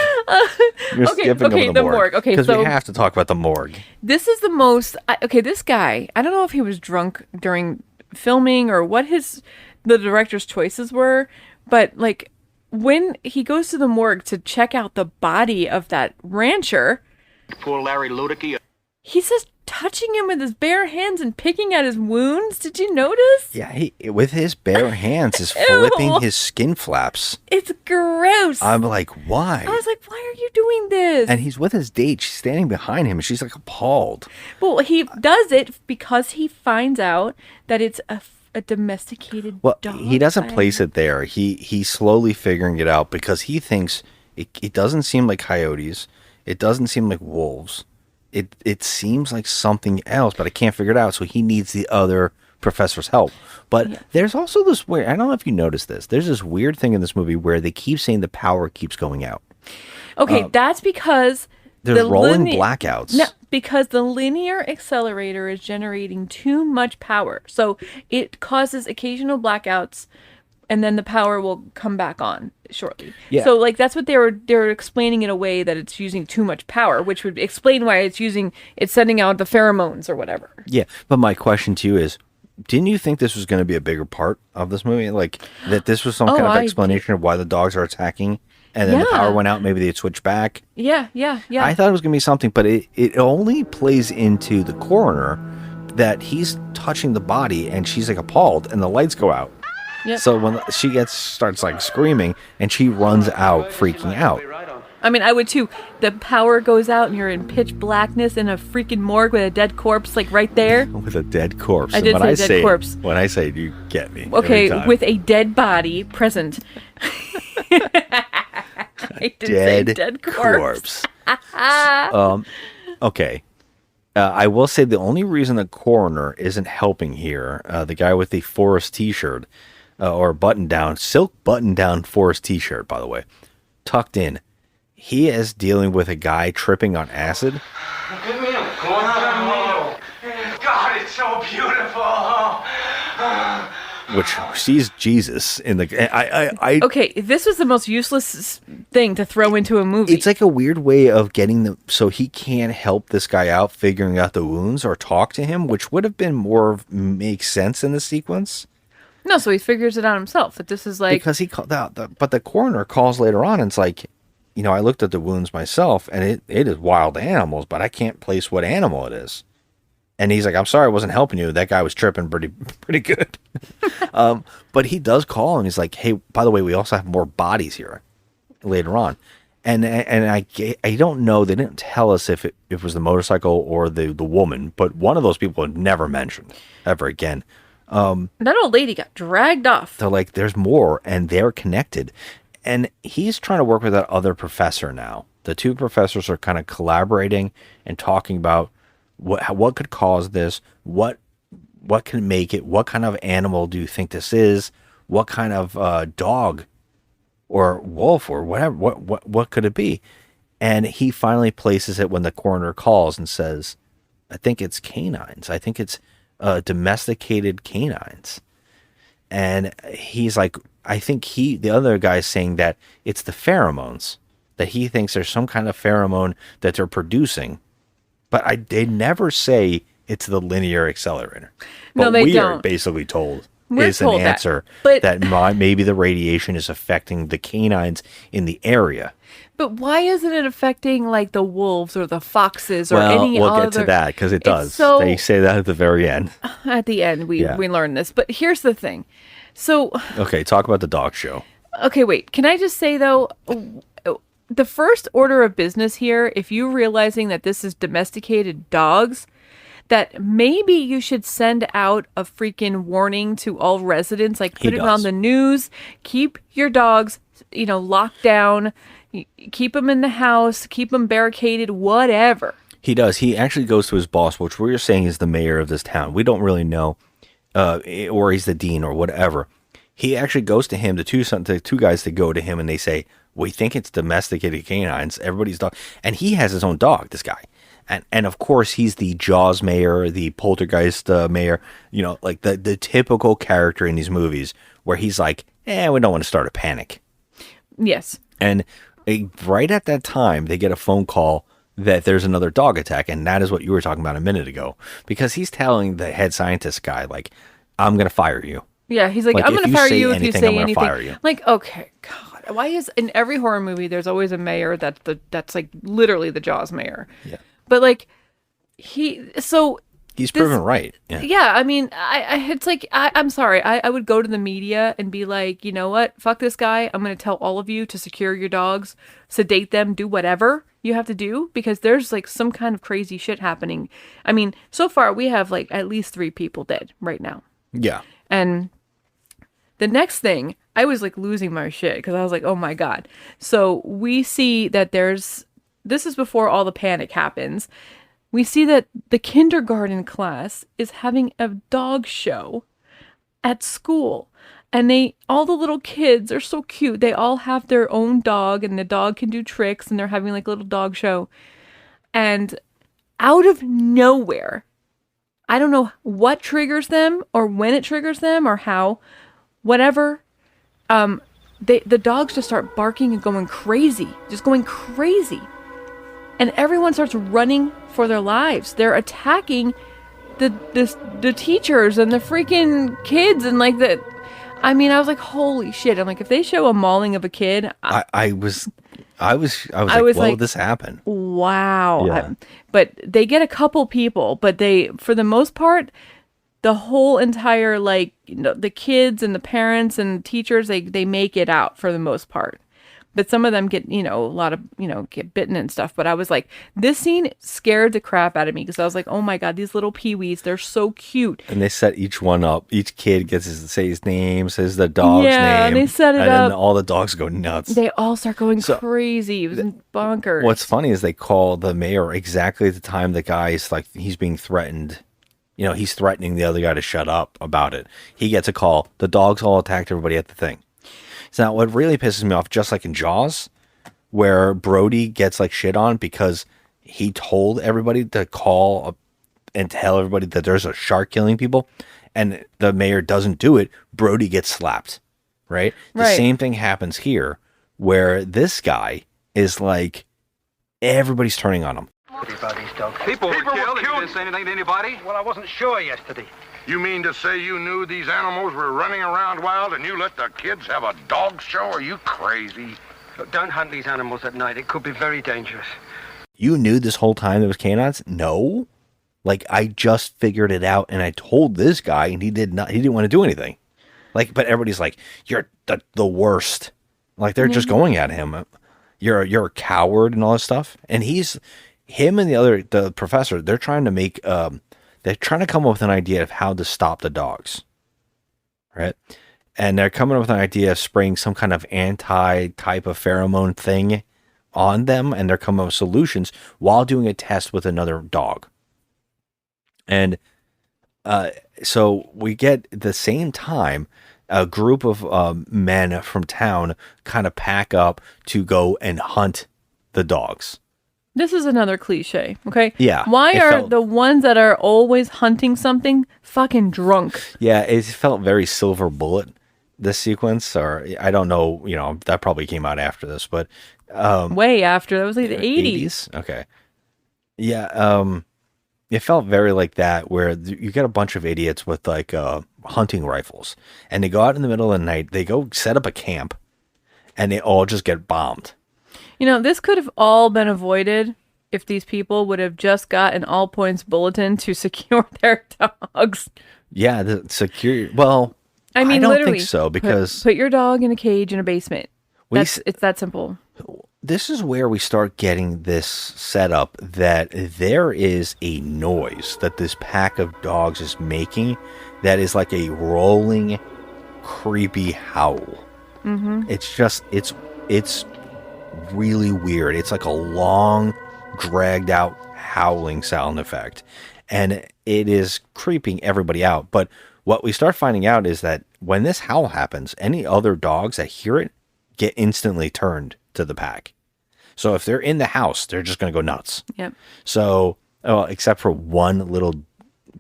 You're skipping over the morgue. Okay, because we have to talk about the morgue. This is the most. This guy. I don't know if he was drunk during filming or what the director's choices were, but like when he goes to the morgue to check out the body of that rancher, poor Larry Ludicky. He says touching him with his bare hands and picking at his wounds. Did you notice? Yeah, he with his bare hands is flipping his skin flaps. It's gross. I'm like, why? I was like, why are you doing this? And he's with his date. She's standing behind him, and she's like appalled. Well, he does it because he finds out that it's a domesticated dog. He doesn't place it there. He's slowly figuring it out because he thinks it doesn't seem like coyotes. It doesn't seem like wolves. It seems like something else, but I can't figure it out. So he needs the other professor's help. But there's also this weird, I don't know if you noticed this. There's this weird thing in this movie where they keep saying the power keeps going out. Okay, that's because there's rolling blackouts. No, because the linear accelerator is generating too much power. So it causes occasional blackouts and then the power will come back on shortly. Yeah. So like that's what they were explaining in a way that it's using too much power, which would explain why it's sending out the pheromones or whatever. Yeah, but my question to you is, didn't you think this was going to be a bigger part of this movie? Like that this was some kind of explanation of why the dogs are attacking and then the power went out, maybe they'd switch back? Yeah. I thought it was going to be something, but it only plays into the coroner that he's touching the body and she's like appalled and the lights go out. Yep. So when she starts like screaming and she runs out freaking out. I mean, I would too. The power goes out and you're in pitch blackness in a freaking morgue with a dead corpse like right there. With a dead corpse. I did say dead corpse. When I say you get me. Okay, with a dead body present. I did say dead corpse. Okay. I will say the only reason the coroner isn't helping here, the guy with the Forest t-shirt, or silk button-down Forest t-shirt, by the way, tucked in. He is dealing with a guy tripping on acid. Give me a God, it's so beautiful. Which sees Jesus in the... Okay, this was the most useless thing to throw into a movie. It's like a weird way of getting them so he can't help this guy out figuring out the wounds or talk to him, which would have been makes sense in the sequence. No, so he figures it out himself. That this is like... Because he called out, but the coroner calls later on and it's like, I looked at the wounds myself and it is wild animals, but I can't place what animal it is. And he's like, I'm sorry I wasn't helping you. That guy was tripping pretty good. But he does call and he's like, hey, by the way, we also have more bodies here later on. And I don't know. They didn't tell us if it was the motorcycle or the woman, but one of those people are never mentioned ever again. That old lady got dragged off. They're like, there's more and they're connected. And he's trying to work with that other professor now. The two professors are kind of collaborating and talking about what could cause this, what can make it, what kind of animal do you think this is, what kind of dog or wolf or whatever, what could it be? And he finally places it when the coroner calls and says, I think it's canines. I think it's domesticated canines. And he's like, I think the other guy's saying that it's the pheromones that he thinks there's some kind of pheromone that they're producing, but they never say it's the linear accelerator. But No, they we are don't. basically told We're is told an that. answer But- that maybe the radiation is affecting the canines in the area. But why isn't it affecting like the wolves or the foxes or Well, any we'll other? get to that because it It's does. so- They say that at the very end. At the end, we learn this. But here's the thing. So, Okay, talk about the dog show. okay, wait. Can I just say though, the first order of business here, if you're realizing that this is domesticated dogs, that maybe you should send out a freaking warning to all residents, like put it on does. the news. Keep your dogs, locked down. Keep them in the house. Keep them barricaded. Whatever. He does. He actually goes to his boss, which we're saying is the mayor of this town. We don't really know, or he's the dean or whatever. He actually goes to him. The two guys that go to him and they say, "We think it's domesticated canines. Everybody's dog," and he has his own dog. This guy, and of course he's the Jaws mayor, the Poltergeist mayor. Like the typical character in these movies where he's like, we don't want to start a panic. Yes. And right at that time, they get a phone call that there's another dog attack, and that is what you were talking about a minute ago. Because he's telling the head scientist guy, like, I'm going to fire you. Yeah, he's like, Like, I'm if going to you fire say you if you anything, say I'm gonna anything. fire you. Like, okay, God, why is in every horror movie there's always a mayor that's like literally the Jaws mayor? Yeah. But like, He's proven right. Yeah. Yeah, I mean, it's like I'm sorry. I would go to the media and be like, you know what? Fuck this guy. I'm going to tell all of you to secure your dogs, sedate them, do whatever you have to do because there's like some kind of crazy shit happening. I mean, so far we have like at least 3 people dead right now. Yeah. And the next thing, I was like losing my shit because I was like, oh my God. So we see that this is before all the panic happens. We see that the kindergarten class is having a dog show at school. And all the little kids are so cute. They all have their own dog and the dog can do tricks and they're having like a little dog show. And out of nowhere, I don't know what triggers them or when it triggers them or how, whatever. The dogs just start barking and going crazy, just going crazy. And everyone starts running for their lives. They're attacking the teachers and the freaking kids and like I was like, holy shit. I'm like, if they show a mauling of a kid, I was like, well, this happened. Wow. Yeah. But they get a couple people, but for the most part, the whole entire, the kids and the parents and teachers, they make it out for the most part. But some of them get, a lot of, get bitten and stuff. But I was like, this scene scared the crap out of me because I was like, oh my God, these little peewees, they're so cute. And they set each one up. Each kid gets to say his name, says the dog's name. Yeah, they set it and up. then all the dogs go nuts. They all start going crazy. It was bonkers. What's funny is they call the mayor exactly at the time the guy's like, he's being threatened. He's threatening the other guy to shut up about it. He gets a call. The dogs all attacked everybody at the thing. So now what really pisses me off, just like in Jaws, where Brody gets like shit on because he told everybody to call and tell everybody that there's a shark killing people and the mayor doesn't do it, Brody gets slapped, right? The same thing happens here where this guy is like, everybody's turning on him. People were killed. You didn't say anything to anybody? Well, I wasn't sure yesterday. You mean to say you knew these animals were running around wild and you let the kids have a dog show? Are you crazy? Look, don't hunt these animals at night. It could be very dangerous. You knew this whole time there was canines? No. Like, I just figured it out and I told this guy and he didn't want to do anything. Like, but everybody's like, you're the worst. Like, they're just going at him. You're a coward and all this stuff. And him and the professor, they're trying to make, they're trying to come up with an idea of how to stop the dogs, right? And they're coming up with an idea of spraying some kind of anti-type of pheromone thing on them, and they're coming up with solutions while doing a test with another dog. And so we get at the same time a group of men from town kind of pack up to go and hunt the dogs. This is another cliche, okay? Yeah. Why are the ones that are always hunting something fucking drunk? Yeah, it felt very Silver Bullet. this sequence, or I don't know, that probably came out after this, but way after. That was like the 80s. Okay. Yeah, it felt very like that, where you get a bunch of idiots with like hunting rifles, and they go out in the middle of the night, they go set up a camp, and they all just get bombed. This could have all been avoided if these people would have just got an all points bulletin to secure their dogs. Yeah, the security. Well, I mean, don't literally, think so, because put your dog in a cage in a basement. It's that simple. This is where we start getting this set up that there is a noise that this pack of dogs is making that is like a rolling, creepy howl. Mm-hmm. It's really weird. It's like a long, dragged out howling sound effect, and it is creeping everybody out. But what we start finding out is that when this howl happens, any other dogs that hear it get instantly turned to the pack. So if they're in the house, they're just going to go nuts. Yep. So, except for one little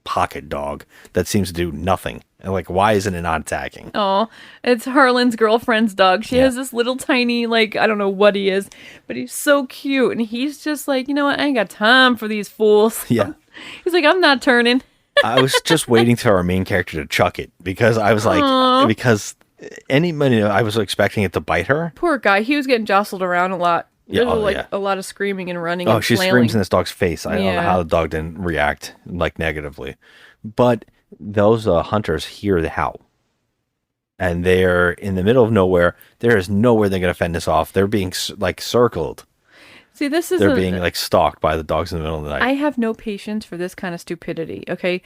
pocket dog that seems to do nothing. And like, why isn't it not attacking? Oh, it's Harlan's girlfriend's dog. She has this little tiny, like, I don't know what he is, but he's so cute. And he's just like, you know what? I ain't got time for these fools. Yeah. He's like, I'm not turning. I was just waiting for our main character to chuck it, because I was like, Aww. because I was expecting it to bite her. Poor guy. He was getting jostled around a lot. Yeah, There's a lot of screaming and running. Oh, and she flailing. screams in this dog's face. I don't know how the dog didn't react like negatively, but those hunters hear the howl, and they're in the middle of nowhere. There is nowhere they're going to fend this off. They're being like circled. See, they're being like stalked by the dogs in the middle of the night. I have no patience for this kind of stupidity. Okay,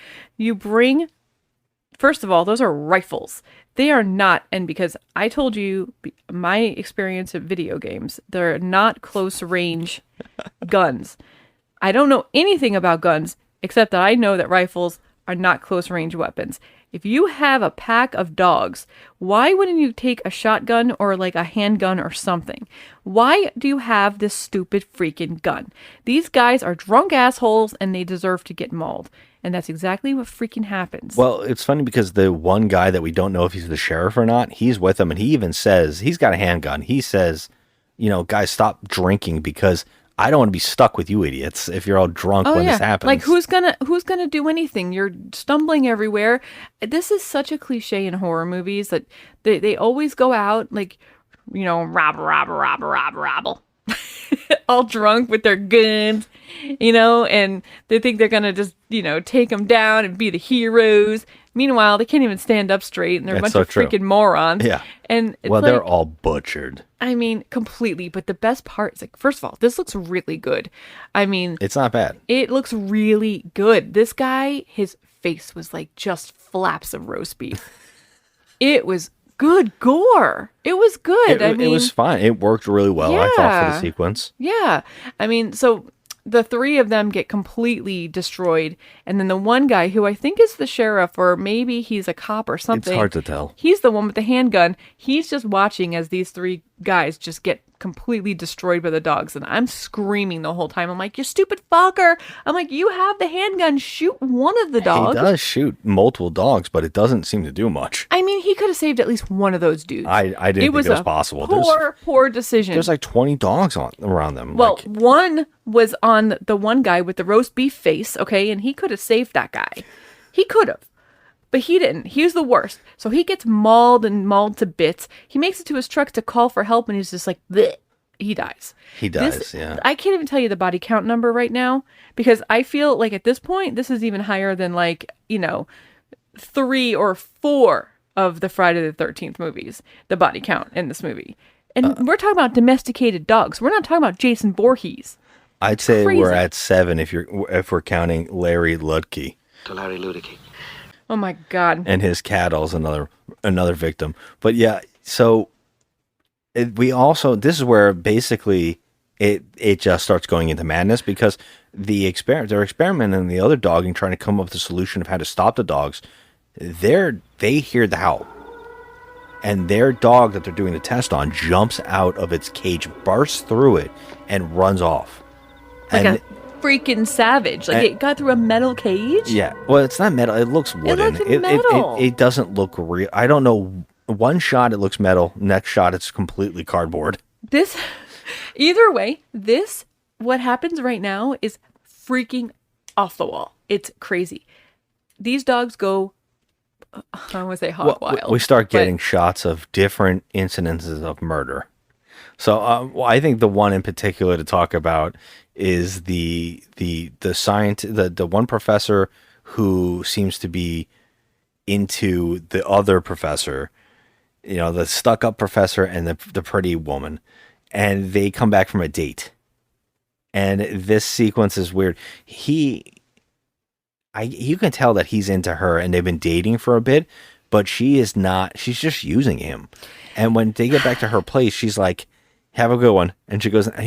first of all, those are rifles. They are not, and because I told you my experience of video games, they're not close range guns. I don't know anything about guns, except that I know that rifles are not close range weapons. If you have a pack of dogs, why wouldn't you take a shotgun or like a handgun or something? Why do you have this stupid freaking gun? These guys are drunk assholes and they deserve to get mauled. And that's exactly what freaking happens. Well, it's funny because the one guy that we don't know if he's the sheriff or not, he's with them, and he even says, he's got a handgun. He says, guys, stop drinking, because I don't want to be stuck with you idiots if you're all drunk when this happens. Like, who's gonna do anything? You're stumbling everywhere. This is such a cliche in horror movies that they always go out like, robble. All drunk with their guns, and they think they're gonna just, take them down and be the heroes. Meanwhile, they can't even stand up straight, and they're a bunch of freaking morons. Yeah. And they're all butchered. I mean, completely. But the best part is, like, first of all, this looks really good. I mean, it's not bad. It looks really good. This guy, his face was like just flaps of roast beef. It was good gore. It was good. It was fine. It worked really well, I thought, for the sequence. Yeah. I mean, so the three of them get completely destroyed. And then the one guy, who I think is the sheriff, or maybe he's a cop or something. It's hard to tell. He's the one with the handgun. He's just watching as these three guys just get completely destroyed by the dogs. And I'm screaming the whole time. I'm like, you stupid fucker. I'm like, you have the handgun. Shoot one of the dogs. He does shoot multiple dogs, but it doesn't seem to do much. I mean, he could have saved at least one of those dudes. I didn't think it was possible. Poor decision. There's like 20 dogs around them. Well, one was on the one guy with the roast beef face, okay, and he could have saved that guy. He could have. But he didn't. He was the worst. So he gets mauled to bits. He makes it to his truck to call for help, and he's just like, bleh. He dies. He dies, yeah. I can't even tell you the body count number right now, because I feel like at this point, this is even higher than 3 or 4 of the Friday the 13th movies, the body count in this movie. And we're talking about domesticated dogs. We're not talking about Jason Voorhees. I'd say we're at 7 if we're counting Larry Ludke. To Larry Ludicky. Oh my God. And his cattle's another victim. But yeah, so this is where basically it just starts going into madness, because they're experimenting the other dog and trying to come up with a solution of how to stop the dogs. They hear the howl, and their dog that they're doing the test on jumps out of its cage, bursts through it, and runs off. Like a freaking savage. It got through a metal cage? Yeah. Well, it's not metal. It looks wooden. It looks metal. It doesn't look real. I don't know. one shot it looks metal, next shot it's completely cardboard. Either way, what happens right now is freaking off the wall. It's crazy. These dogs go, I don't want to say hog wild. We start getting shots of different incidences of murder. So I think the one in particular to talk about is the one professor who seems to be into the other professor, the stuck-up professor and the pretty woman, and they come back from a date. And this sequence is weird. You can tell that he's into her and they've been dating for a bit, but she is not. She's just using him. And when they get back to her place, she's like, have a good one. And he goes, are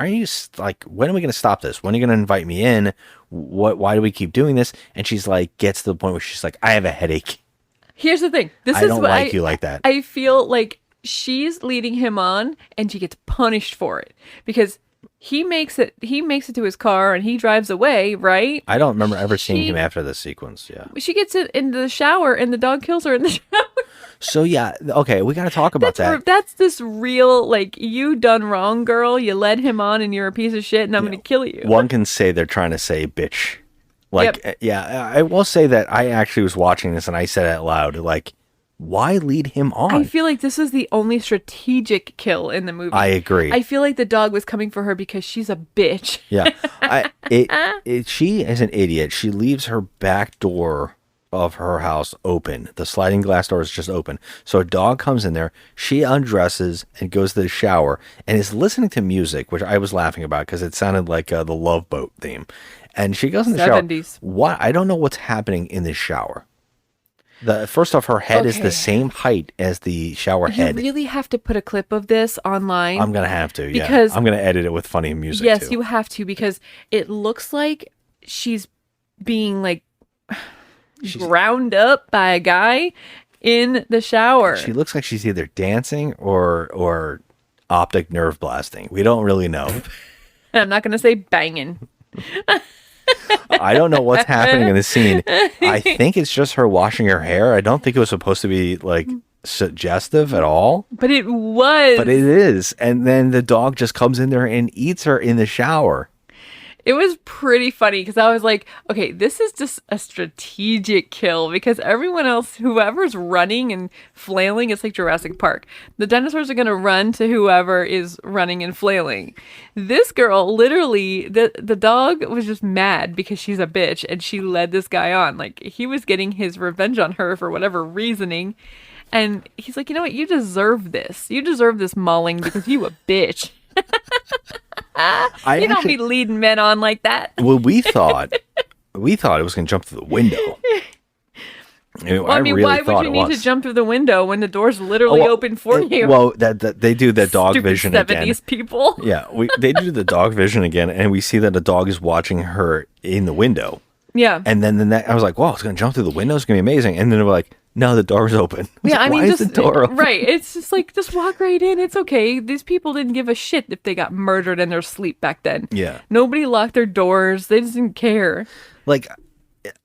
you like, when are we going to stop this? When are you going to invite me in? Why do we keep doing this? And she's like, gets to the point where she's like, I have a headache. Here's the thing. I don't like you like that. I feel like she's leading him on and she gets punished for it because he makes it to his car and he drives away, right? I don't remember ever seeing him after this sequence. Yeah. She gets it into the shower and the dog kills her in the shower. So yeah, okay, we got to talk about that. That's this real, like, you done wrong, girl. You led him on and you're a piece of shit and I'm going to kill you. One can say they're trying to say bitch. Like, yeah, I will say that I actually was watching this and I said it out loud, like, why lead him on? I feel like this is the only strategic kill in the movie. I agree. I feel like the dog was coming for her because she's a bitch. Yeah. She is an idiot. She leaves her back door of her house open. The sliding glass door is just open. So a dog comes in there. She undresses and goes to the shower and is listening to music, which I was laughing about because it sounded like the Love Boat theme. And she goes in the 70s. Shower. What? I don't know what's happening in the shower. First off, her head is the same height as the shower head. You really have to put a clip of this online. I'm going to have to, because I'm going to edit it with funny music, yes, too. you have to, because it looks like she's being, like, ground up by a guy in the shower. She looks like she's either dancing or optic nerve blasting. We don't really know. I'm not going to say banging. I don't know what's happening in the scene. I think it's just her washing her hair. I don't think it was supposed to be like suggestive at all. But it was. But it is. And then the dog just comes in there and eats her in the shower. It was pretty funny because I was like, okay, this is just a strategic kill because everyone else, whoever's running and flailing, it's like Jurassic Park. The dinosaurs are going to run to whoever is running and flailing. This girl, literally, the dog was just mad because she's a bitch and she led this guy on. Like, he was getting his revenge on her for whatever reasoning. And he's like, you know what? You deserve this. You deserve this mauling because you a bitch. You don't be leading men on like that. Well, we thought it was going to jump through the window. I mean, why would you need to jump through the window when the door's literally open for you? Well, they do the dog Stupid vision 70s again. people. Yeah, they do the dog vision again, and we see that the dog is watching her in the window. Yeah. And then I was like, "Wow, it's going to jump through the window. It's going to be amazing." And then we're like, "No, the door's open." Yeah, I mean, why is the door open? Right. It's just like, just walk right in. It's okay. These people didn't give a shit if they got murdered in their sleep back then. Yeah. Nobody locked their doors. They just didn't care. Like,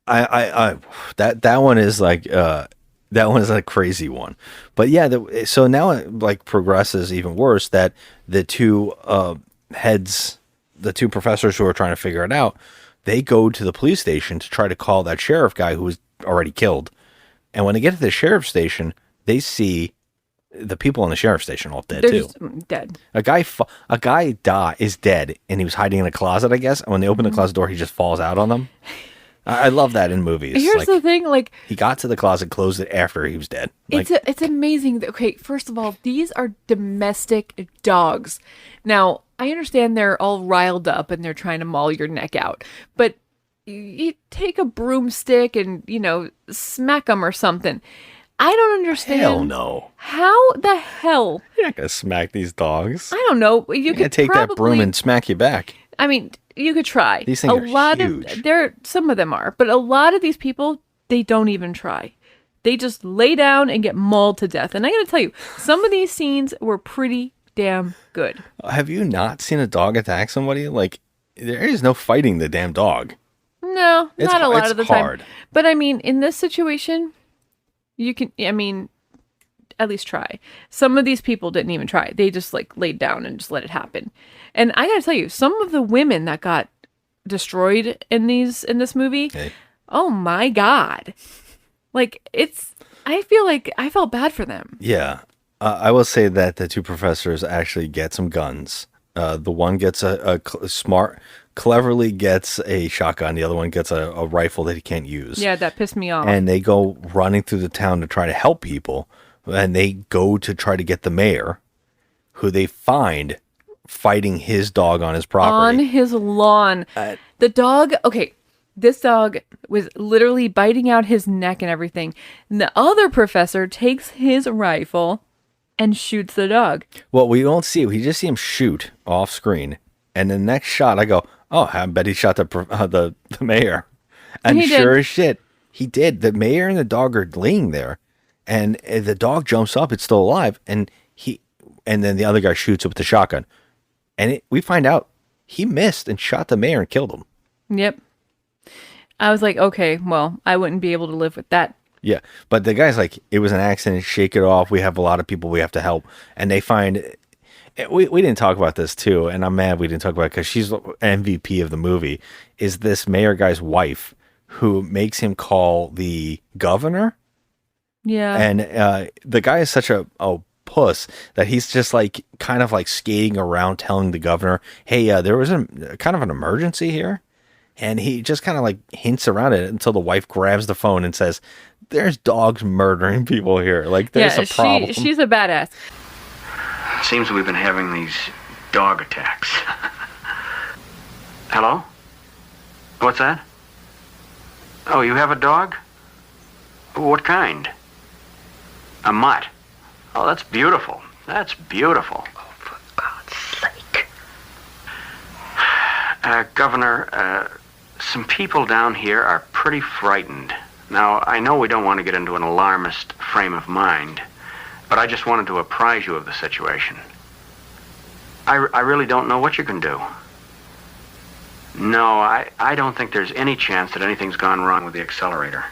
that one is like that one is a crazy one. But yeah, so now it like progresses even worse that the two heads, the two professors who are trying to figure it out, they go to the police station to try to call that sheriff guy who was already killed. And when they get to the sheriff's station, they see the people in the sheriff's station all dead. They're too. Just dead. A guy is dead, and he was hiding in a closet, I guess. And when they open the closet door, he just falls out on them. I love that in movies. Here's the thing, like, he got to the closet, closed it after he was dead. Like, it's amazing. Okay, first of all, these are domestic dogs. Now, I understand they're all riled up and they're trying to maul your neck out, but you take a broomstick and, smack them or something. I don't understand. Hell no. How the hell? You're not going to smack these dogs. I don't know. You could take that broom and smack you back. I mean, you could try. These things are huge. Some of them are, but a lot of these people, they don't even try. They just lay down and get mauled to death. And I got to tell you, some of these scenes were pretty damn good. Have you not seen a dog attack somebody? Like, there is no fighting the damn dog. No, not a lot of the hard. time. But I mean, in this situation, at least try. Some of these people didn't even try. They just like laid down and just let it happen. And I gotta tell you, some of the women that got destroyed in this movie, oh my God. Like I feel like I felt bad for them. Yeah. I will say that the two professors actually get some guns. The one gets cleverly gets a shotgun. The other one gets a rifle that he can't use. Yeah, that pissed me off. And they go running through the town to try to help people. And they go to try to get the mayor, who they find fighting his dog on his property. On his lawn. The dog, okay, this dog was literally biting out his neck and everything. And the other professor takes his rifle and shoots the dog. Well, we don't see it. We just see him shoot off screen. And the next shot, I go, oh, I bet he shot the mayor. And sure as shit, he did. The mayor and the dog are laying there. And the dog jumps up. It's still alive. And then the other guy shoots it with the shotgun. And we find out he missed and shot the mayor and killed him. Yep. I was like, okay, well, I wouldn't be able to live with that. Yeah, but the guy's like, it was an accident, shake it off. We have a lot of people we have to help. And they find, we didn't talk about this too, and I'm mad we didn't talk about it because she's MVP of the movie, is this mayor guy's wife who makes him call the governor. Yeah. And the guy is such a puss that he's just like kind of like skating around telling the governor, hey, there was kind of an emergency here. And he just kind of like hints around it until the wife grabs the phone and says, there's dogs murdering people here. Like, there's a problem. She's a badass. It seems we've been having these dog attacks. Hello? What's that? Oh, you have a dog? What kind? A mutt. Oh, that's beautiful. That's beautiful. Oh, for God's sake. Governor, some people down here are pretty frightened. Now, I know we don't want to get into an alarmist frame of mind, but I just wanted to apprise you of the situation. I really don't know what you can do. No, I don't think there's any chance that anything's gone wrong with the accelerator.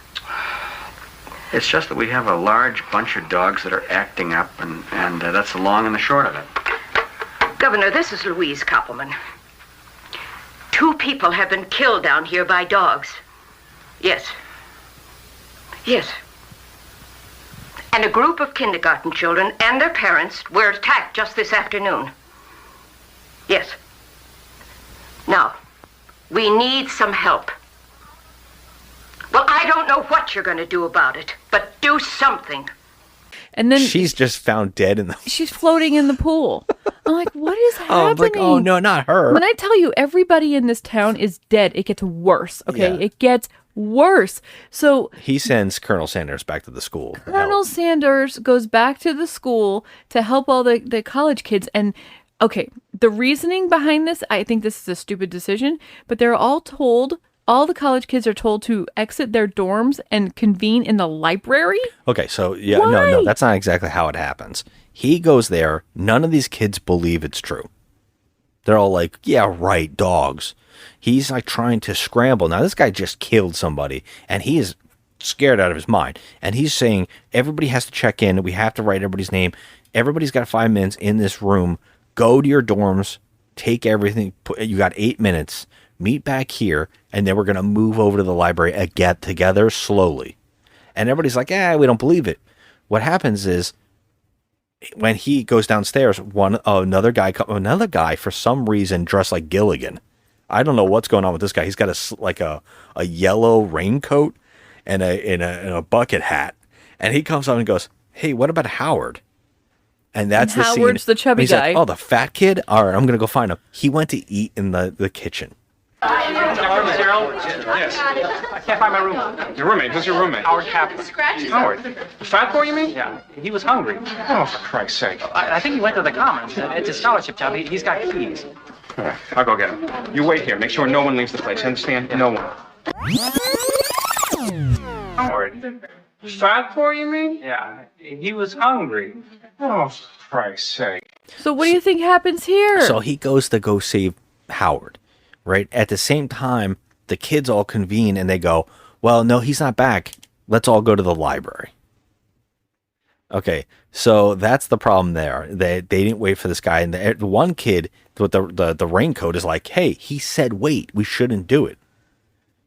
It's just that we have a large bunch of dogs that are acting up, and that's the long and the short of it. Governor, this is Louise Koppelman. 2 people have been killed down here by dogs. Yes. Yes. And a group of kindergarten children and their parents were attacked just this afternoon. Yes. Now, we need some help. Well, I don't know what you're going to do about it, but do something. And then she's just found dead in the... She's floating in the pool. I'm like, what is happening? Oh, I'm like, oh, no, not her. When I tell you everybody in this town is dead, it gets worse, okay? Yeah. It gets worse. So he sends Colonel Sanders back to the school. Colonel Sanders goes back to the school to help all the college kids. And, okay, the reasoning behind this, I think this is a stupid decision, but they're all told... All the college kids are told to exit their dorms and convene in the library? Okay, so, yeah, Why? no, that's not exactly how it happens. He goes there. None of these kids believe it's true. They're all like, yeah, right, dogs. He's like trying to scramble. Now, this guy just killed somebody, and he is scared out of his mind. And he's saying, everybody has to check in. We have to write everybody's name. Everybody's got 5 minutes in this room. Go to your dorms. Take everything. You got 8 minutes. Meet back here, and then we're going to move over to the library and get together slowly. And everybody's like, we don't believe it. What happens is, when he goes downstairs, another guy for some reason dressed like Gilligan. I don't know what's going on with this guy. He's got a yellow raincoat and a bucket hat. And he comes up and goes, hey, what about Howard? And that's the scene. Howard's the chubby guy. Like, oh, the fat kid? All right, I'm going to go find him. He went to eat in the kitchen. Yes. I can't find my roommate. Your roommate? Who's your roommate? Howard Kaplan. Howard? The fat boy, you mean? Yeah. He was hungry. Oh, for Christ's sake. I think he went to the Commons. It's a scholarship job. He's got keys. All right. I'll go get him. You wait here. Make sure no one leaves the place. Understand? Yeah. No one. Howard? Fat boy, you mean? Yeah. He was hungry. Oh, for Christ's sake. So what do you think happens here? So he goes to go save Howard. Right? At the same time, the kids all convene and they go, well, no, he's not back. Let's all go to the library. Okay, so that's the problem there. They didn't wait for this guy, and the one kid with the raincoat is like, "Hey, he said wait. We shouldn't do it."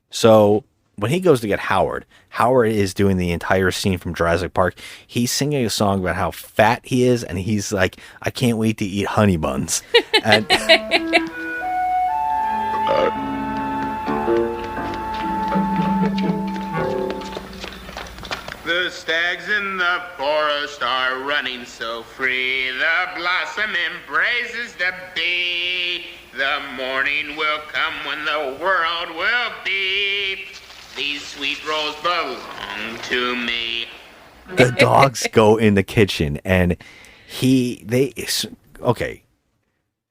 So when he goes to get Howard, Howard is doing the entire scene from Jurassic Park. He's singing a song about how fat he is, and he's like, "I can't wait to eat honey buns." And the stags in the forest are running so free. The blossom embraces the bee. The morning will come when the world will be. These sweet rolls belong to me. the dogs go in the kitchen, and okay.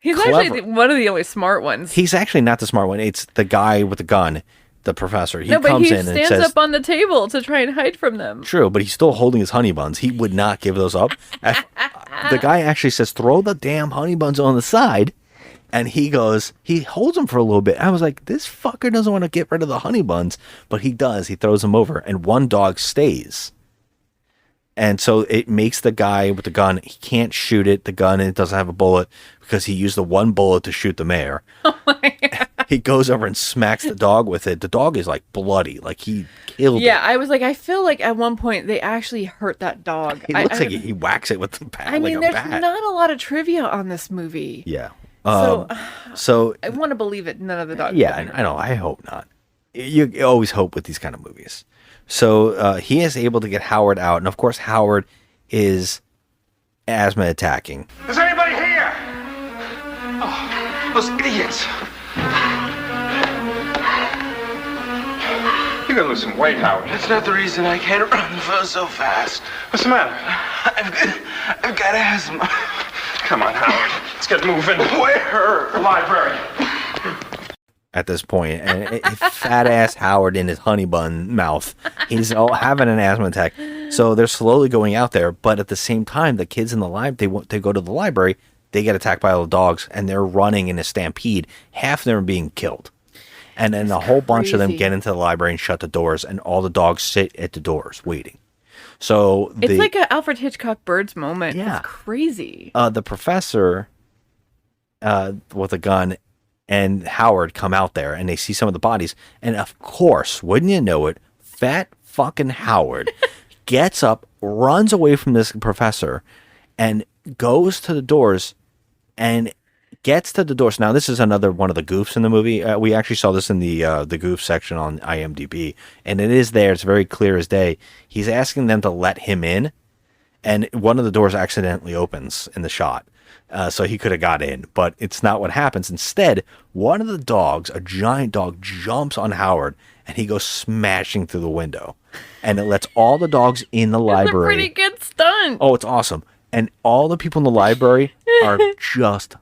He's Clever. actually one of the only smart ones. He's actually not the smart one. It's the guy with the gun, the professor. He but comes he in and stands says, up on the table to try and hide from them. true, but he's still holding his honey buns. He would not give those up. The guy actually says, throw the damn honey buns on the side. And he holds them for a little bit. I was like, this fucker doesn't want to get rid of the honey buns, but he does. He throws them over, and one dog stays. And so it makes the guy with the gun, he can't shoot it. The gun, it doesn't have a bullet because he used the one bullet to shoot the mayor. Oh my God. He goes over and smacks the dog with it. The dog is like bloody, like he killed it. Yeah, I was like, I feel like at one point they actually hurt that dog. It looks like he whacks it with the bat. I mean, like a there's bat. not a lot of trivia on this movie. Yeah. So I want to believe it. None of the dogs. Yeah, I know. I hope not. You always hope with these kind of movies. So he is able to get Howard out, and of course Howard is asthma attacking. Is anybody here? Oh, those idiots. You gotta lose some weight, Howard. That's not the reason I can't run so fast. What's the matter? I've got asthma. Come on, Howard. Let's get moving. Where? The library. At this point, and fat ass Howard in his honey bun mouth, he's having an asthma attack. So they're slowly going out there, but at the same time, the kids in the library, they go to the library, they get attacked by all the dogs, and they're running in a stampede. Half of them are being killed, and then a whole bunch of them get into the library and shut the doors, and all the dogs sit at the doors waiting. So it's like an Alfred Hitchcock Birds moment. Yeah, it's crazy. The professor with a gun and Howard come out there, and they see some of the bodies, and of course, wouldn't you know it, fat fucking Howard gets up, runs away from this professor, and goes to the doors, and gets to the doors. Now, this is another one of the goofs in the movie. We actually saw this in the goof section on IMDb, and it is there. It's very clear as day. He's asking them to let him in, and one of the doors accidentally opens in the shot. So he could have got in, but it's not what happens. Instead, one of the dogs, a giant dog, jumps on Howard, and he goes smashing through the window. And it lets all the dogs in the library. It's a pretty good stunt. Oh, it's awesome. And all the people in the library are just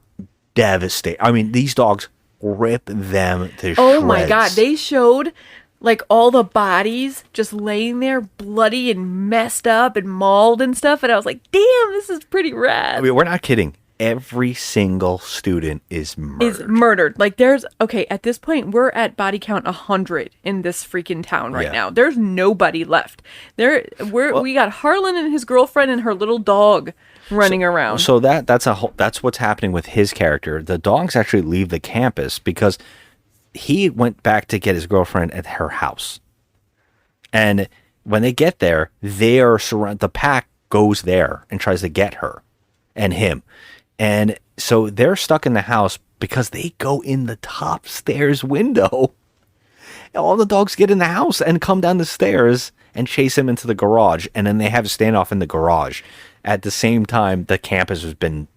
devastated. I mean, these dogs rip them to shreds. Oh my God. They showed like all the bodies just laying there bloody and messed up and mauled and stuff. And I was like, damn, this is pretty rad. I mean, we're not kidding. Every single student is murdered. Like at this point, we're at body count 100 in this freaking town right now. There's nobody left. We got Harlan and his girlfriend and her little dog running around. So that's what's happening with his character. The dogs actually leave the campus because he went back to get his girlfriend at her house. And when they get there, they are surrounded. The pack goes there and tries to get her and him. And so they're stuck in the house because they go in the top stairs window. All the dogs get in the house and come down the stairs and chase him into the garage. And then they have a standoff in the garage. At the same time, the campus has been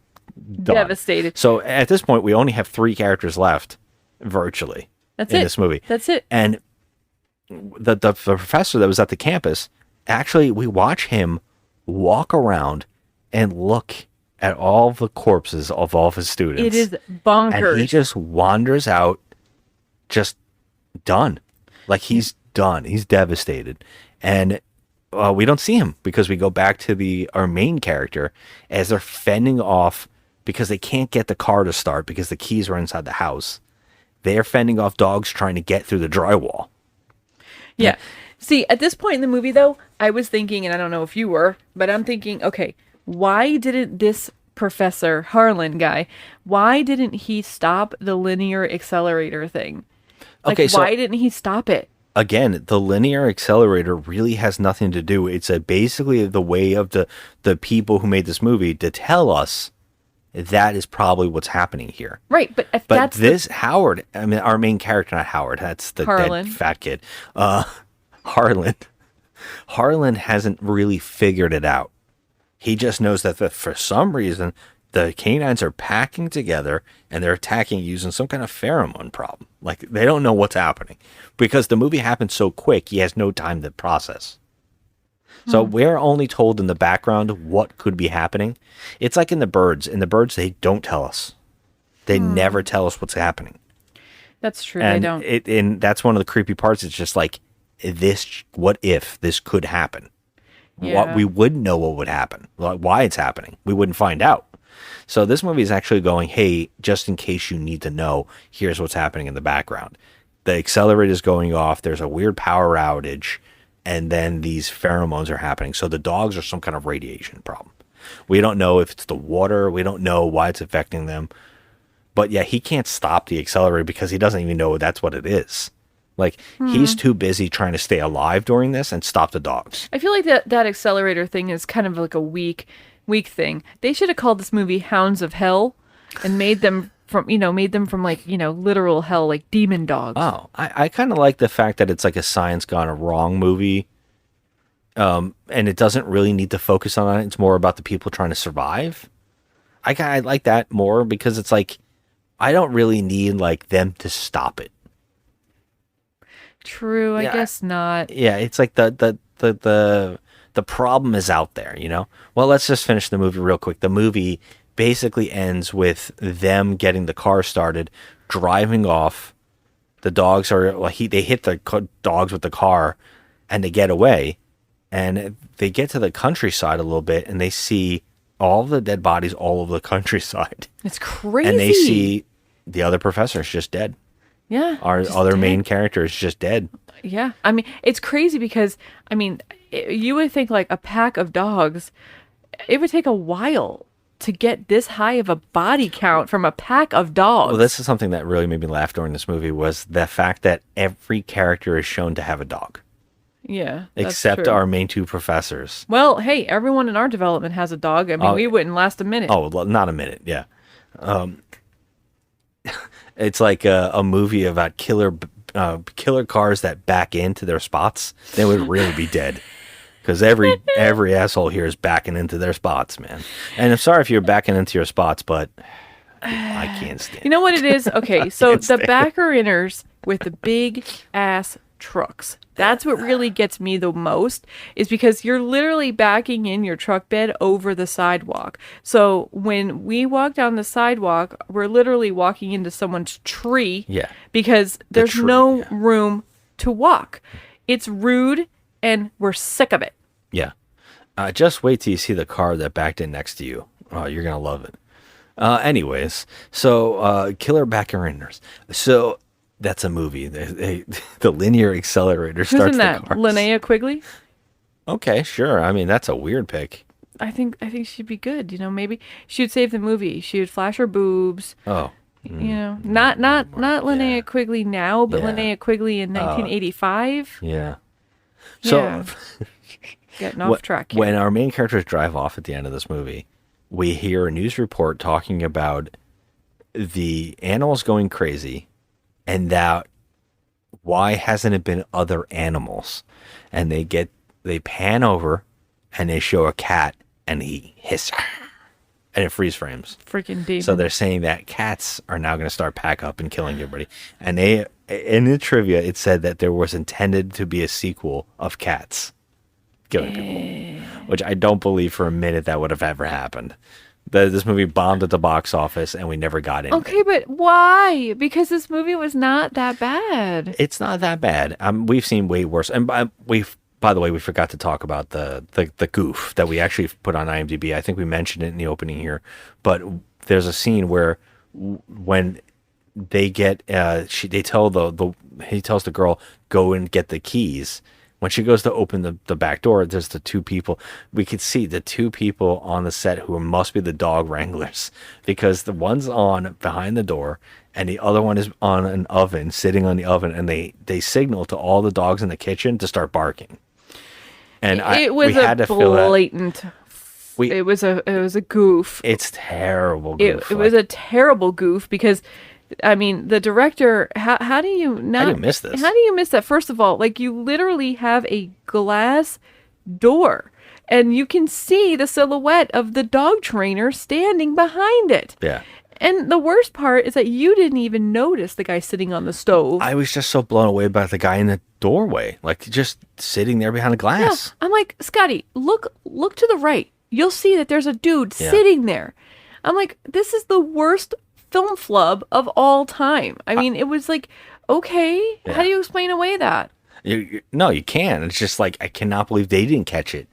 done. Devastated. So at this point, we only have 3 characters left virtually in this movie. That's it. And the professor that was at the campus, actually, we watch him walk around and look at all the corpses of all of his students. It is bonkers. And he just wanders out, just done. Like he's done. He's devastated. And we don't see him because we go back to our main character as they're fending off because they can't get the car to start because the keys are inside the house. They're fending off dogs trying to get through the drywall. Yeah. See, at this point in the movie, though, I was thinking, and I don't know if you were, but I'm thinking, okay, why didn't this Professor Harlan guy, why didn't he stop the linear accelerator thing? Like, Okay, so- why didn't he stop it? Again, the linear accelerator really has nothing to do. It's basically the way of the people who made this movie to tell us that is probably what's happening here. Right, but if But that's this Howard, I mean, our main character, not Howard, that's the Harlan. dead fat kid. Harlan hasn't really figured it out. He just knows that for some reason, the canines are packing together and they're attacking using some kind of pheromone problem. Like, they don't know what's happening because the movie happens so quick, he has no time to process. So we're only told in the background what could be happening. It's like in The Birds. In The Birds, they don't tell us. They never tell us what's happening. That's true. And They don't. and that's one of the creepy parts. It's just like, this, what if this could happen? Yeah. We wouldn't know what would happen, like why it's happening. We wouldn't find out. So this movie is actually going, hey, just in case you need to know, here's what's happening in the background. The accelerator is going off. There's a weird power outage. And then these pheromones are happening. So the dogs are some kind of radiation problem. We don't know if it's the water. We don't know why it's affecting them. But yeah, he can't stop the accelerator because he doesn't even know that's what it is. Like, he's too busy trying to stay alive during this and stop the dogs. I feel like that accelerator thing is kind of like a weak thing. They should have called this movie Hounds of Hell and made them from like, literal hell, like demon dogs. Oh, I kind of like the fact that it's like a science gone wrong movie. And it doesn't really need to focus on it. It's more about the people trying to survive. I like that more because it's like, I don't really need like them to stop it. True, I Yeah. guess not. Yeah, it's like the problem is out there, you know? Well, let's just finish the movie real quick. The movie basically ends with them getting the car started, driving off. The dogs are, they hit the dogs with the car and they get away. And they get to the countryside a little bit and they see all the dead bodies all over the countryside. It's crazy. And they see the other professor's just dead. Yeah. Our just other dead. main character is just dead. Yeah. I mean, it's crazy because, you would think like a pack of dogs, it would take a while to get this high of a body count from a pack of dogs. Well, this is something that really made me laugh during this movie was the fact that every character is shown to have a dog. Yeah. That's Except true. our main two professors. Well, hey, everyone in our development has a dog. I mean, we wouldn't last a minute. Oh, well, not a minute. Yeah. It's like a movie about killer cars that back into their spots. They would really be dead. Because every asshole here is backing into their spots, man. And I'm sorry if you're backing into your spots, but I can't stand You know what it is? Okay, so can't the stand it. backer inners with the big ass trucks. That's what really gets me the most, is because you're literally backing in your truck bed over the sidewalk. So when we walk down the sidewalk, we're literally walking into someone's tree. Yeah. Because there's no room to walk. It's rude and we're sick of it. Yeah. Just wait till you see the car that backed in next to you. Oh, you're going to love it. Anyways, so killer backer inners. So that's a movie. The linear accelerator Who's starts in that? the car. Linnea Quigley? Okay, sure. I mean, that's a weird pick. I think she'd be good. Maybe she would save the movie. She would flash her boobs. Oh. Not Linnea Quigley now, but Yeah. Linnea Quigley in 1985. Yeah. So Yeah. Getting off track here. When our main characters drive off at the end of this movie, we hear a news report talking about the animals going crazy and that why hasn't it been other animals? And they pan over and they show a cat and he hisses and it freeze frames. Freaking demon. So they're saying that cats are now going to start pack up and killing everybody. And in the trivia, it said that there was intended to be a sequel of Cats killing people, which I don't believe for a minute that would have ever happened. This movie bombed at the box office and we never got it. Okay, but why? Because this movie was not that bad. It's not that bad. We've seen way worse. And by the way, we forgot to talk about the goof that we actually put on IMDb. I think we mentioned it in the opening here, but there's a scene where when they get he tells the girl, go and get the keys. When she goes to open the back door, there's the two people. We could see the two people on the set who must be the dog wranglers, because the one's on behind the door and the other one is on an oven, sitting on the oven, and they signal to all the dogs in the kitchen to start barking. And we had to fill that. Blatant. It was a goof. It's terrible goof. It was a terrible goof because, I mean, the director. How do you not? How do you miss this? How do you miss that? First of all, like, you literally have a glass door, and you can see the silhouette of the dog trainer standing behind it. Yeah. And the worst part is that you didn't even notice the guy sitting on the stove. I was just so blown away by the guy in the doorway, like just sitting there behind the glass. Yeah, I'm like, Scotty, look to the right. You'll see that there's a dude Yeah. sitting there. I'm like, this is the worst film flub of all time. I mean, it was like, okay, Yeah. how do you explain away that? No, you can. It's just like, I cannot believe they didn't catch it.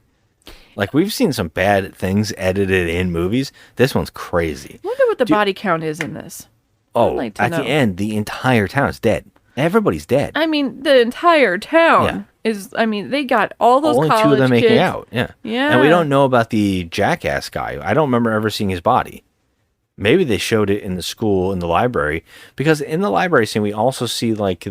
Like, we've seen some bad things edited in movies. This one's crazy. I wonder what the body count is in this. Oh, I'd like to at know. the end, the entire town is dead. Everybody's dead. I mean, the entire town is, I mean, they got all those Only college two of them making kids. out. Yeah. Yeah. And we don't know about the jackass guy. I don't remember ever seeing his body. Maybe they showed it in the school, in the library. Because in the library scene, we also see, like,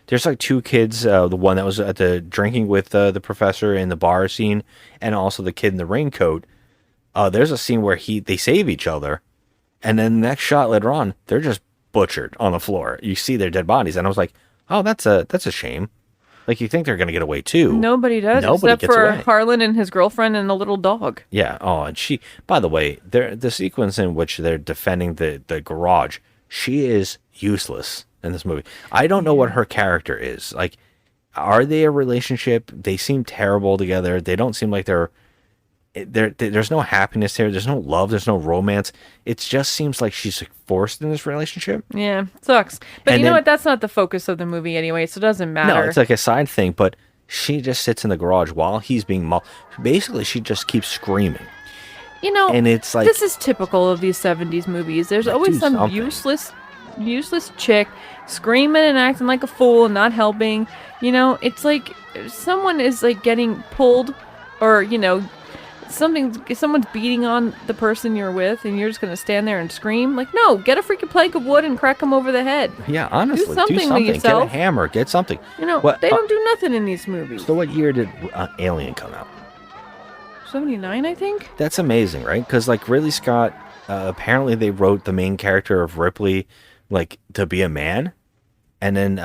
there's like two kids, the one that was at the drinking with the professor in the bar scene, and also the kid in the raincoat. There's a scene where they save each other, and then the next shot later on, they're just butchered on the floor. You see their dead bodies, and I was like, oh, that's a shame. Like, you think they're gonna get away too. Nobody does, Nobody except gets for away. Harlan and his girlfriend and the little dog. Yeah. Oh, and she. By the way, the sequence in which they're defending the garage, she is useless in this movie. I don't know what her character is. Like, are they a relationship? They seem terrible together. They don't seem like there's no happiness here. There's no love. There's no romance. It just seems like she's forced in this relationship. Yeah, sucks. But And you know then- what? That's not the focus of the movie anyway, so it doesn't matter. No, it's like a side thing. But she just sits in the garage while he's being basically, she just keeps screaming. You know, and it's like, this is typical of these 70s movies. There's Like, always do some something. useless chick screaming and acting like a fool and not helping. You know, it's like someone is like getting pulled, or, you know, someone's beating on the person you're with, and you're just gonna stand there and scream. Like, no, get a freaking plank of wood and crack them over the head. yeah, honestly, do something with Get a yourself. hammer. Get something. You know, What- they don't do nothing in these movies. So what year did Alien come out? 79, I think. That's amazing, right? Because, like, Ridley Scott, apparently they wrote the main character of Ripley, like, to be a man, and then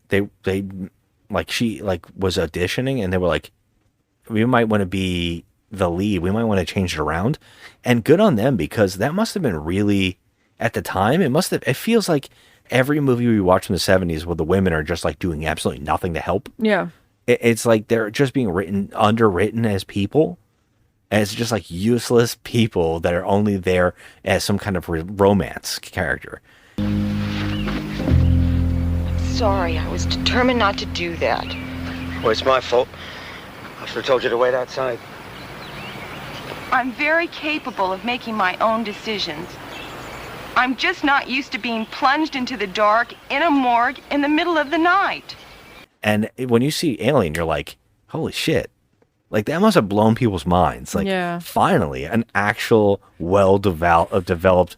they like, she like was auditioning, and they were like, we might want to be the lead. We might want to change it around. And good on them, because that must have been really, at the time, it feels like every movie we watch in the 70s where the women are just like doing absolutely nothing to help. Yeah. It's like they're just being underwritten as people. As just like useless people that are only there as some kind of romance character. Sorry, I was determined not to do that. Well, it's my fault. I should have told you to wait outside. I'm very capable of making my own decisions. I'm just not used to being plunged into the dark in a morgue in the middle of the night. And when you see Alien, you're like, holy shit. Like, that must have blown people's minds. Like, Yeah. finally, an actual developed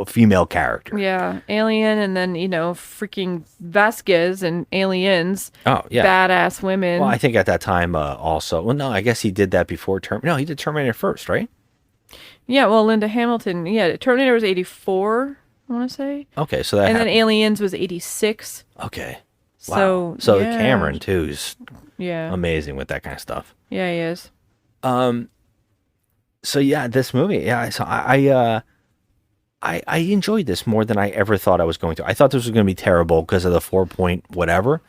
female character. Yeah, Alien, and then, you know, freaking Vasquez and Aliens. Oh, yeah. Badass women. Well, I think at that time also, well, no, I guess he did that before No, he did Terminator first, right? Yeah, well, Linda Hamilton. Yeah, Terminator was 84, I want to say. Okay, so that And then happened. Aliens was 86. Okay. So, Wow. So yeah. Cameron, too, is Yeah. amazing with that kind of stuff. Yeah, he is. So yeah, this movie, yeah. So I enjoyed this more than I ever thought I was going to. I thought this was going to be terrible because of the 4 whatever.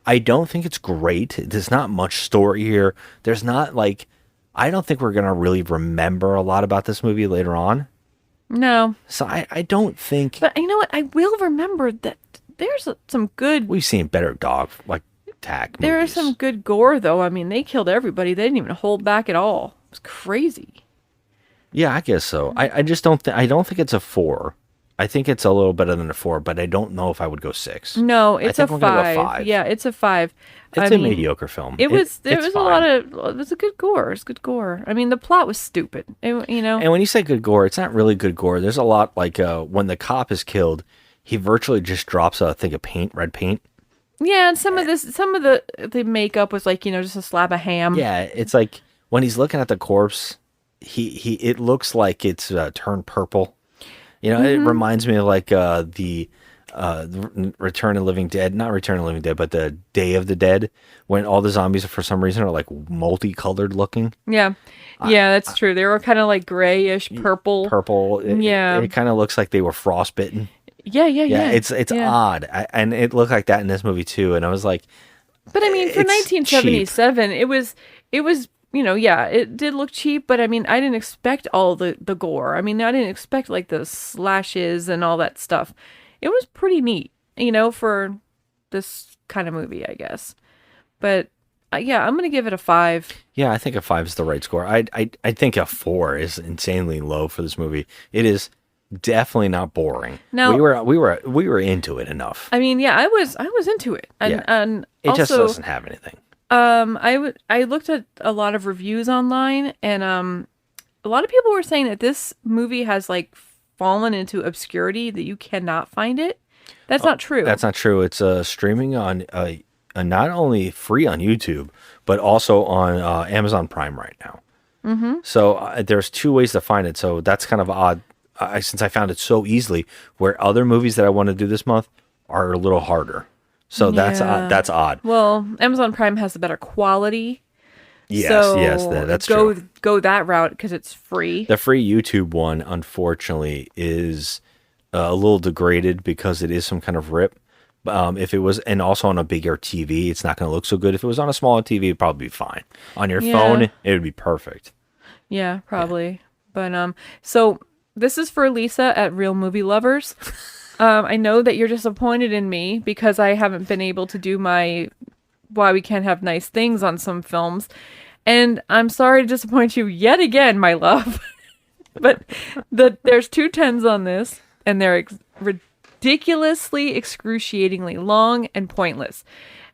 I don't think it's great. There's not much story here. There's not like, I don't think we're going to really remember a lot about this movie later on. No. So I don't think. But you know what? I will remember that there's some good. We've seen better dog like attack. There is some good gore, though. I mean, they killed everybody. They didn't even hold back at all. It was crazy. Yeah, I guess so. I just don't. I don't think it's a 4. I think it's a little better than a 4, but I don't know if I would go 6. No, I it's think a I'm gonna 5. go 5. Yeah, it's a 5. It's a mediocre film. There was it's a lot fine. of, it was a good gore. It's good gore. I mean, the plot was stupid. You know. And when you say good gore, it's not really good gore. There's a lot like when the cop is killed, he virtually just drops a thing of paint, red paint. Yeah, and some of the makeup was like, just a slab of ham. Yeah, it's like when he's looking at the corpse, it looks like it's turned purple. It reminds me of like the Return of the Living Dead, not Return of the Living Dead, but the Day of the Dead, when all the zombies for some reason are like multicolored looking. Yeah. Yeah, that's true. They were kind of like grayish purple. Purple. Yeah. It kind of looks like they were frostbitten. Yeah. It's odd. And it looked like that in this movie too. And I was like, but I mean, for 1977, cheap. it was, it did look cheap, but I mean, I didn't expect all the gore. I mean, I didn't expect like the slashes and all that stuff. It was pretty neat, for this kind of movie, I guess. But yeah, I'm gonna give it a 5. Yeah, I think a 5 is the right score. I think a 4 is insanely low for this movie. It is definitely not boring. Now we were into it enough. I mean, yeah, I was into it, and it also, just doesn't have anything. I looked at a lot of reviews online, and a lot of people were saying that this movie has like fallen into obscurity, that you cannot find it. That's not true. That's not true. It's streaming on not only free on YouTube, but also on Amazon Prime right now. Mm-hmm. So there's 2 ways to find it. So that's kind of odd, since I found it so easily. Where other movies that I want to do this month are a little harder. So that's odd. Well, Amazon Prime has a better quality. Yes, that's true. Go that route because it's free. The free YouTube one, unfortunately, is a little degraded because it is some kind of rip. If it was, and also on a bigger TV, it's not going to look so good. If it was on a smaller TV, it'd probably be fine. On your phone, it would be perfect. Yeah, probably. Yeah. But so this is for Lisa at Real Movie Lovers. I know that you're disappointed in me because I haven't been able to do my why we can't have nice things on some films. And I'm sorry to disappoint you yet again, my love. But there's 2 10s on this, and they're ridiculously, excruciatingly long and pointless.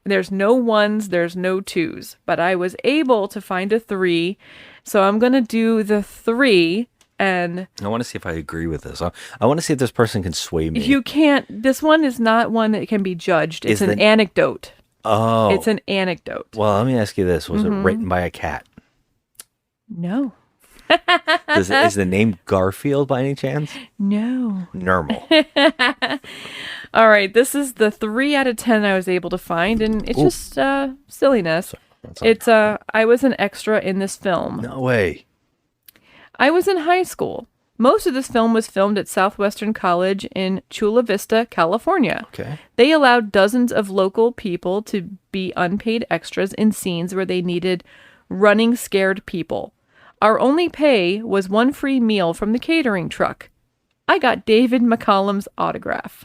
There's no 1s, there's no 2s. But I was able to find a 3, so I'm going to do the 3. And I want to see if I agree with this. I want to see if this person can sway me. You can't. This one is not one that can be judged. It's an anecdote. Oh. It's an anecdote. Well, let me ask you this. Was it written by a cat? No. Is the name Garfield by any chance? No. Normal. All right. This is the 3 out of 10 I was able to find, and it's just silliness. It's I was an extra in this film. No way. I was in high school. Most of this film was filmed at Southwestern College in Chula Vista, California. Okay. They allowed dozens of local people to be unpaid extras in scenes where they needed running scared people. Our only pay was 1 free meal from the catering truck. I got David McCallum's autograph.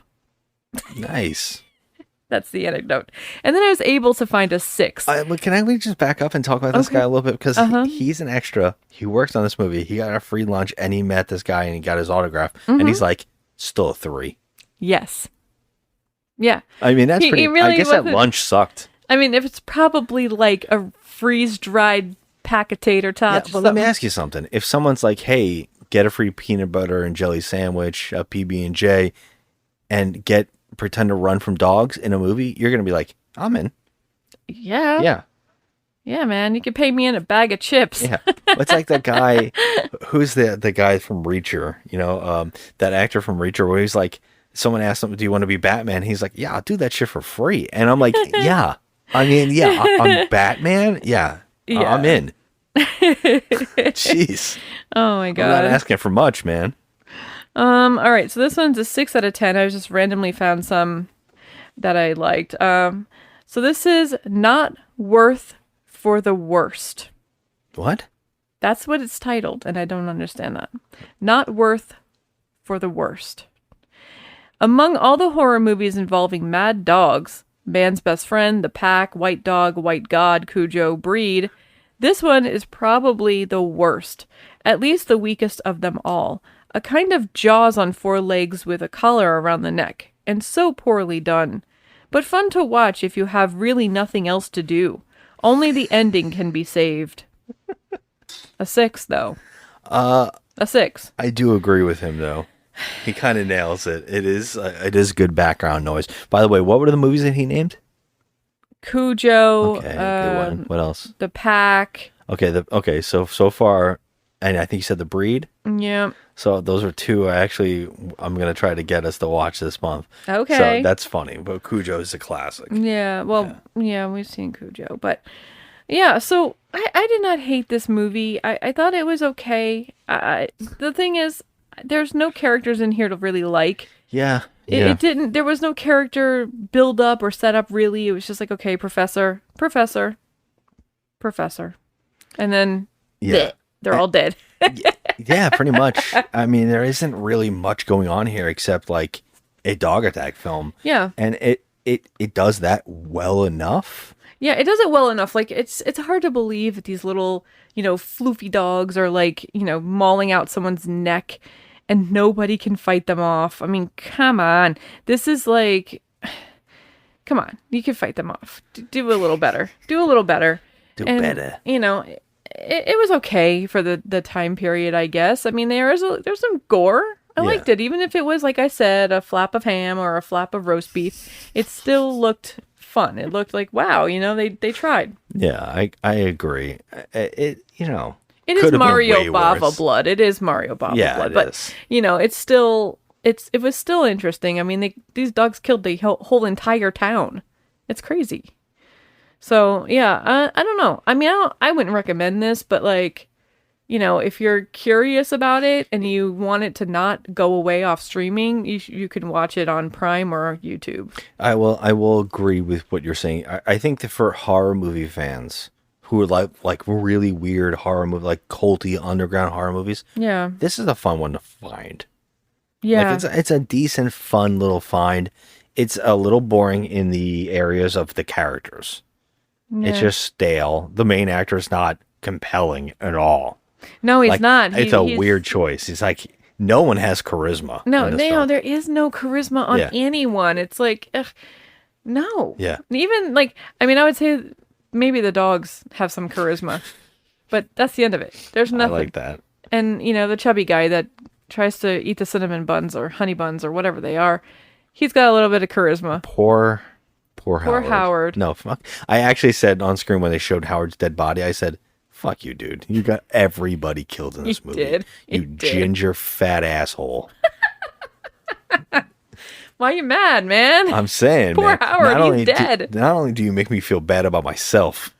Nice. That's the anecdote. And then I was able to find a 6. Can we just back up and talk about this guy a little bit? Because he's an extra. He works on this movie. He got a free lunch and he met this guy and he got his autograph. And he's like, still a 3. Yes. Yeah. I mean, that's pretty. Really I guess that lunch sucked. I mean, if it's probably like a freeze-dried pack of tater tots. Yeah, but let me ask you something. If someone's like, hey, get a free peanut butter and jelly sandwich, a PB&J, and pretend to run from dogs in a movie, you're going to be like, I'm in. Yeah. Yeah. Yeah, man. You can pay me in a bag of chips. Yeah. It's like that guy, who's the guy from Reacher, that actor from Reacher, where he's like, someone asked him, do you want to be Batman? He's like, yeah, I'll do that shit for free. And I'm like, yeah. I mean, yeah, I'm Batman. Yeah. I'm in. Jeez. Oh my God. I'm not asking for much, man. All right, so this one's a 6 out of 10. I just randomly found some that I liked. So this is Not Worth for the Worst. What? That's what it's titled, and I don't understand that. Not Worth for the Worst. Among all the horror movies involving mad dogs, Man's Best Friend, The Pack, White Dog, White God, Cujo, Breed, this one is probably the worst, at least the weakest of them all. a kind of Jaws on 4 legs with a collar around the neck, and so poorly done. But fun to watch if you have really nothing else to do. Only the ending can be saved. A 6, though. A 6. I do agree with him, though. He kind of nails it. It is good background noise. By the way, what were the movies that he named? Cujo. Okay, good one. What else? The Pack. Okay. So far, and I think you said The Breed. Yeah. So those are 2 I'm gonna try to get us to watch this month. Okay. So that's funny, but Cujo is a classic. Yeah. Well, yeah, we've seen Cujo, but yeah. So I did not hate this movie. I thought it was okay. The thing is, there's no characters in here to really like. Yeah. It didn't. There was no character build up or set up really. It was just like, okay, professor, and then they're all dead. Yeah, pretty much. I mean, there isn't really much going on here except like a dog attack film. Yeah, and it does that well enough. Yeah, it does it well enough. Like it's hard to believe that these little floofy dogs are like mauling out someone's neck. And nobody can fight them off. I mean, come on. This is like, come on. You can fight them off. Do a little better. Do better. It was okay for the time period, I guess. I mean, there's some gore. I liked it. Even if it was, like I said, a flap of ham or a flap of roast beef, it still looked fun. It looked like, wow, they tried. Yeah, I agree. It is Mario Bava blood. It is Mario Bava blood. But is. It was still interesting. I mean, these dogs killed the whole entire town. It's crazy. So yeah, I don't know. I mean, I wouldn't recommend this, but if you're curious about it and you want it to not go away off streaming, you can watch it on Prime or YouTube. I will agree with what you're saying. I think that for horror movie fans who would like really weird horror movie, like culty underground horror movies. Yeah. This is a fun one to find. Yeah. It's a decent, fun little find. It's a little boring in the areas of the characters. Yeah. It's just stale. The main actor is not compelling at all. No, he's not. It's a weird choice. He's like, no one has charisma. No, there is no charisma on anyone. It's like, ugh, no. Yeah. Even I would say maybe the dogs have some charisma, but that's the end of it. There's nothing. I like that. And, the chubby guy that tries to eat the cinnamon buns or honey buns or whatever they are, he's got a little bit of charisma. Poor Howard. No, fuck. I actually said on screen when they showed Howard's dead body, I said, fuck you, dude. You got everybody killed in this movie. You ginger fat asshole. Why are you mad, man? I'm saying, Poor Howard, he's dead. Not only do you make me feel bad about myself,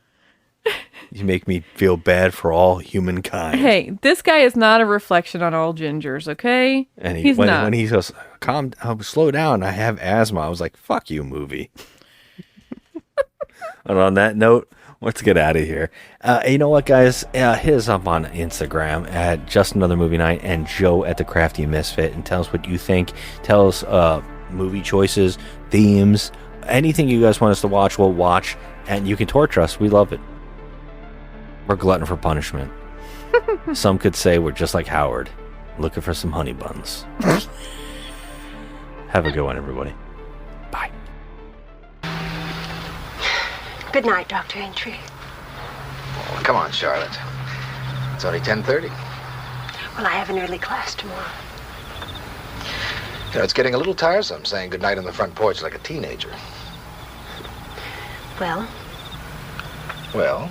you make me feel bad for all humankind. Hey, this guy is not a reflection on all gingers, okay? And he's not. When he goes, slow down, I have asthma, I was like, fuck you, movie. And on that note, let's get out of here. You know what, guys? Hit us up on Instagram at Just Another Movie Night and Joe at The Crafty Misfit and tell us what you think. Tell us movie choices, themes, anything you guys want us to watch, we'll watch. And you can torture us. We love it. We're glutton for punishment. Some could say we're just like Howard, looking for some honey buns. Have a good one, everybody. Bye. Good night, Dr. Aintree. Oh, come on, Charlotte. It's only 10:30. Well, I have an early class tomorrow. It's getting a little tiresome saying goodnight on the front porch like a teenager. Well? Well?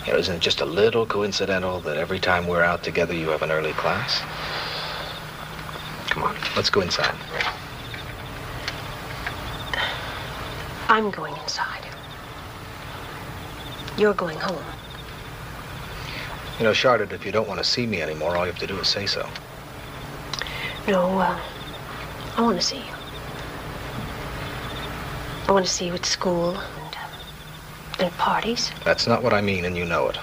Isn't it just a little coincidental that every time we're out together you have an early class? Come on, let's go inside. I'm going inside. You're going home. Charlotte, if you don't want to see me anymore, all you have to do is say so. No, I want to see you. I want to see you at school and parties. That's not what I mean, and you know it.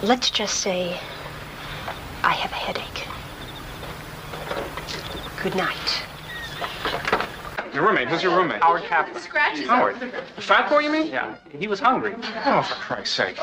Let's just say I have a headache. Good night. Your roommate? Who's your roommate? Howard Kaplan. Scratches Howard? over. The fat boy, you mean? Yeah, he was hungry. Oh, for Christ's sake.